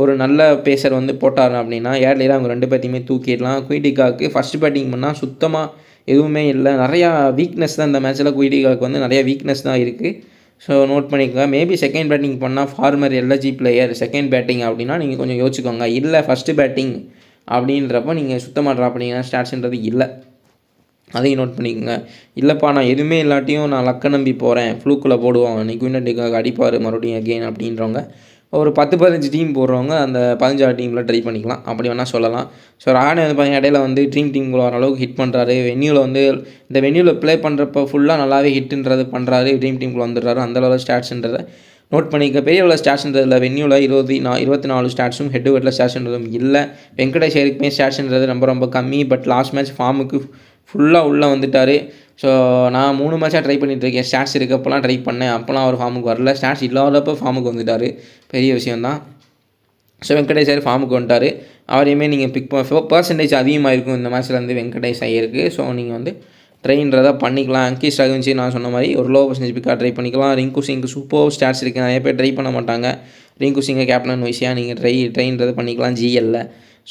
ஒரு நல்ல பேசர் வந்து போட்டார் அப்படின்னா ஏர்லியராக அவங்க 2 பேர்த்தையுமே தூக்கிடலாம். குயிட்டிக்காவுக்கு ஃபஸ்ட் பேட்டிங் பண்ணால் சுத்தமாக எதுவுமே இல்லை, நிறையா வீக்னஸ் தான் இந்த மேட்ச்சில். குயிட்டிக்காவுக்கு வந்து நிறையா வீக்னஸ் தான் இருக்குது. ஸோ நோட் பண்ணிக்கோங்க. மேபி செகண்ட் பேட்டிங் பண்ணால் former LSG player second batting அப்படின்னா நீங்கள் கொஞ்சம் யோசிச்சுக்கோங்க. இல்லை ஃபஸ்ட்டு பேட்டிங் அப்படின்றப்போ நீங்கள் சுத்தமாக ட்ரா பண்ணிங்கன்னா ஸ்டாட்ஸ்ன்றது இல்லை, அதையும் நோட் பண்ணிக்கோங்க. இல்லைப்பா நான் எதுவுமே இல்லாட்டியும் நான் லக்கை நம்பி போகிறேன், ஃப்ளூக்கில் போடுவாங்க, நிக்குவினட்டுக்காக அடிப்பார் மறுபடியும் அகெயின் அப்படின்றவங்க ஒரு 10-15 டீம் போடுறவங்க அந்த 15 டீமில் ட்ரை பண்ணிக்கலாம், அப்படி வேணால் சொல்லலாம். ஸோ ராணே வந்து பார்த்தீங்கன்னா இடையில வந்து ட்ரீம் டீமுக்குள்ள வர அளவுக்கு ஹிட் பண்ணுறாரு. வென்யூவில் வந்து இந்த வென்யூவில் ப்ளே பண்ணுறப்ப ஃபுல்லாக நல்லாவே ஹிட்டுன்றது பண்ணுறாரு, ட்ரீம் டீமுக்குள்ள வந்துடுறாரு. அந்தளவு ஸ்டாட்ஸ்ன்றதை நோட் பண்ணிக்க. பெரிய லெவலில் ஸ்டாட்ஸ்ன்றதில் வென்யூவில் 24 ஸ்டாட்ஸும் ஹெட் டு ஹெட்டில் ஸ்டாட்ஸ்ன்றதும் இல்லை. வெங்கடேஷ் ஐயருக்குமே ஸ்டாட்ஸ்ன்றது ரொம்ப ரொம்ப கம்மி. பட் லாஸ்ட் மேட்ச் ஃபார்முக்கு ஃபுல்லாக உள்ளே வந்துட்டார். ஸோ நான் 3 மேட்சாக ட்ரை பண்ணிகிட்ருக்கேன். ஸ்டாட்ஸ் இருக்கப்போலாம் ட்ரை பண்ணேன், அப்போலாம் அவர் ஃபார்முக்கு வரல. ஸ்டாட்ஸ் இல்லாதப்போ ஃபார்முக்கு வந்துட்டார், பெரிய விஷயந்தான். ஸோ வெங்கடேஷ் ஐயர் ஃபார்முக்கு வந்துட்டார். அவரையுமே நீங்கள் பிக் பர்சன்டேஜ் அதிகமாக இருக்கும் இந்த மேட்ச்சில் வந்து வெங்கடேஷ் ஐயருக்கு. ஸோ நீங்கள் வந்து ட்ரைன்றதை பண்ணிக்கலாம். அங்கீஷ் ரகுவன்சி நான் சொன்ன மாதிரி ஒரு லோ பர்சன்டேஜ் பிக்காக ட்ரை பண்ணிக்கலாம். ரிங்கு சிங்க்கு சூப்பர் ஸ்டாட்ஸ் இருக்குது, நிறைய பேர் ட்ரை பண்ண மாட்டாங்க. ரிங்கு சிங்கை கேப்டன் வைஸியாக நீங்கள் ட்ரைன்றதை பண்ணிக்கலாம் ஜிஎல்ல.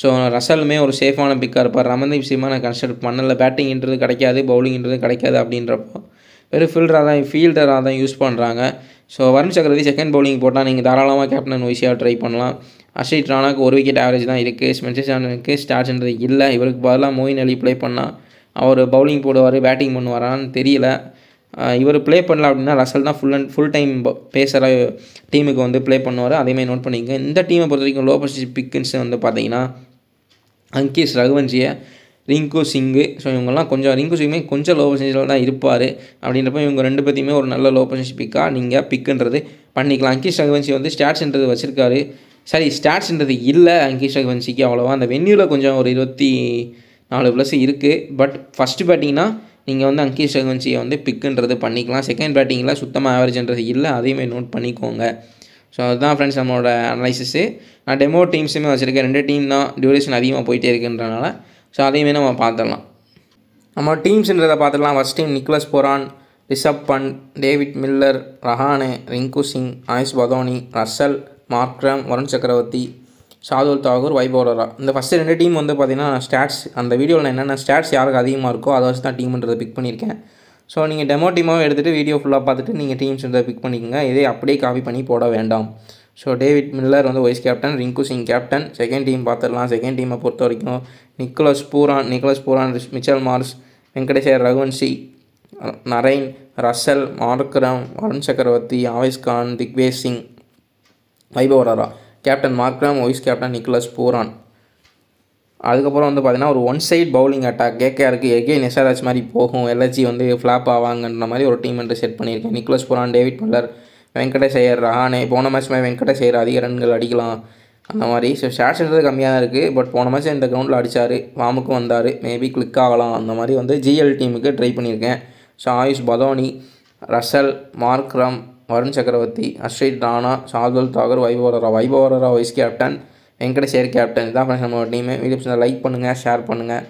ஸோ ரசலுமே ஒரு சேஃபான பிக்காக இருப்பார். ரமன்தீப் சிம்மா நான் கன்சிடர் பண்ணலை. பேட்டிங்ன்றது கிடைக்காது, பவுலிங்ன்றது கிடைக்காது அப்படின்றப்போ வெறும் ஃபீல்டராக தான் யூஸ் பண்ணுறாங்க. ஸோ வருண் சக்கரவர்த்தி செகண்ட் பவுலிங் போட்டால் நீங்கள் தாராளமாக கேப்டன் வைஸியாக ட்ரை பண்ணலாம். அர்ஷித் ராணாக்கு 1 விக்கெட் ஆவரேஜ் தான் இருக்குது. ஸ்பென்சர் ஜான்சனுக்கு ஸ்டாட்ஸ்ன்றது இல்லை. இவருக்கு பதிலாக மொயின் அலி ப்ளே பண்ணால் அவர் பவுலிங் போடுவார், பேட்டிங் பண்ணுவாரான்னு தெரியல. இவர் ப்ளே பண்ணல அப்படின்னா ரசல் தான் ஃபுல் டைம் பேசராக டீமுக்கு வந்து ப்ளே பண்ணுவார். அதேமாதிரி நோட் பண்ணிக்கங்க. இந்த டீமை பொறுத்த வரைக்கும் லோ பர்சன்டேஜ் பிக்குன்னு வந்து பார்த்தீங்கன்னா அங்கீஷ் ரகுவன்சியை, ரிங்கு சிங்கு. ஸோ இவங்கெல்லாம் கொஞ்சம் ரிங்கு சிங்குமே கொஞ்சம் லோ பர்சன்டேஜில் தான் இருப்பார். அப்படின்றப்ப இவங்க 2 பேர்த்தையுமே ஒரு நல்ல லோ பர்சன்டேஜ் பிக்காக நீங்கள் பிக்குன்றது பண்ணிக்கலாம். அங்கீஷ் ரகுவன்சி வந்து ஸ்டாட்ஸ்ன்றது வச்சுருக்காரு, ஸ்டாட்ஸ்ன்றது இல்லை அங்கீஷ் ரகுவன்சிக்கு அவ்வளோவா. அந்த வென்யூவில் கொஞ்சம் ஒரு 24+ இருக்குது. பட் ஃபஸ்ட்டு பேட்டிங்னா நீங்கள் வந்து அங்கீஷ் ரகுவன்சியை வந்து பிக்குன்றது பண்ணிக்கலாம். செகண்ட் பேட்டிங்கில் சுத்தமாக ஆவரேஜ்ன்றது இல்லை, அதையுமே நோட் பண்ணிக்கோங்க. ஸோ அதுதான் ஃப்ரெண்ட்ஸ் நம்மளோட அனலைசிஸு. நான் டெமோ டீம்ஸுமே வச்சுருக்கேன். 2 டீம் தான் டியூரேஷன் அதிகமாக போயிட்டே இருக்குன்றனால. ஸோ அதையுமே நம்ம பார்த்துடலாம். நம்ம டீம்ஸுன்றதை பார்த்துடலாம். First team Nicholas Pooran, Rishabh Pant, David Miller, Rahane, Rinku Singh, Ayush Badoni, Russell, Markram, Varun Chakravarthy, Shardul Thakur, Vaibhav ஓரா. இந்த ஃபஸ்ட்டு 2 டீம் வந்து பார்த்திங்கன்னா ஸ்டாட்ஸ் அந்த வீடியோவில் என்னென்ன ஸ்டாட்ஸ் யாருக்கு அதிகமாக இருக்கோ அதை வச்சு தான் டீம்ன்றதை பிக் பண்ணியிருக்கேன். ஸோ நீங்கள் டெமோ டீமாக எடுத்துகிட்டு வீடியோ ஃபுல்லாக பார்த்துட்டு நீங்கள் டீம்ஸ்ன்றதை பிக் பண்ணிக்கோங்க. இதே அப்படியே காப்பி பண்ணி போட வேண்டாம். ஸோ டேவிட் மில்லர் வந்து vice captain, Rinku Singh captain. Second team பார்த்துடலாம். செகண்ட் டீமை பொறுத்த வரைக்கும் Nicholas Pooran, Mitchell Marsh, Venkatesh Iyer, Raghuvanshi, Narine, Russell, Markram, Varun Chakravarthy, Avesh Khan, Digvesh Singh, Vaibhav Arora. Captain Markram, vice captain Nicholas Pooran. அதுக்கப்புறம் வந்து பார்த்திங்கன்னா ஒரு ஒன் சைட் பவுலிங் அட்டாக் கேகேஆருக்கு எகெயின் எஸ்ஆர்எச் மாதிரி போகும். எல்ஹெச்சி வந்து ஃப்ளாப் ஆவாங்கன்ற மாதிரி ஒரு டீம் வந்து செட் பண்ணியிருக்கேன். Nicolas பூரான், David Miller, Venkatesh Iyer, Rahane. போன மேட்ச் மாதிரி வெங்கடேஷ் ஐயர் அதிக ரன்கள் அடிக்கலாம் அந்த மாதிரி. ஸோ ஸ்டாட்ஸ்ன்றது கம்மியாக தான் இருக்குது. பட் போன மேட்ச் இந்த கிரவுண்டில் அடித்தார், ஃபார்முக்கும் வந்தார், மேபி கிளிக் ஆகலாம் அந்த மாதிரி வந்து ஜிஎல் டீமுக்கு ட்ரை பண்ணியிருக்கேன். So Ayush Badoni, Russell, Markram, Varun Chakravarthy, Harshit Rana, Shardul Thakur, Vaibhav Arora vice captain, Venkatesh Iyer captain. இதான் ஃப்ரெண்ட்ஸ் நம்மளோட டீமு. வீடியோஸ் லைக் பண்ணுங்கள், ஷேர் பண்ணுங்கள்.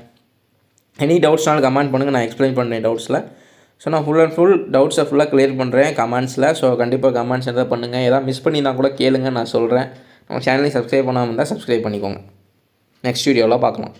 எனி டவுட்ஸ்னாலும் கமெண்ட் பண்ணுங்கள், நான் எக்ஸ்பிளைன் பண்ணுறேன் டவுட்ஸில். ஸோ நான் ஃபுல் டவுட்ஸை ஃபுல்லாக கிளியர் பண்ணுறேன் கமெண்ட்ஸில். ஸோ கண்டிப்பாக கமெண்ட்ஸ் எதாவது பண்ணுங்கள். எதாவது மிஸ் பண்ணியிருந்தால் கூட கேளுங்க, நான் சொல்கிறேன். நம்ம சேனலையும் சப்ஸ்கிரைப் பண்ணாமல் இருந்தால் சப்ஸ்கிரைப் பண்ணிக்கோங்க. நெக்ஸ்ட் வீடியோவில் பார்க்கலாம்.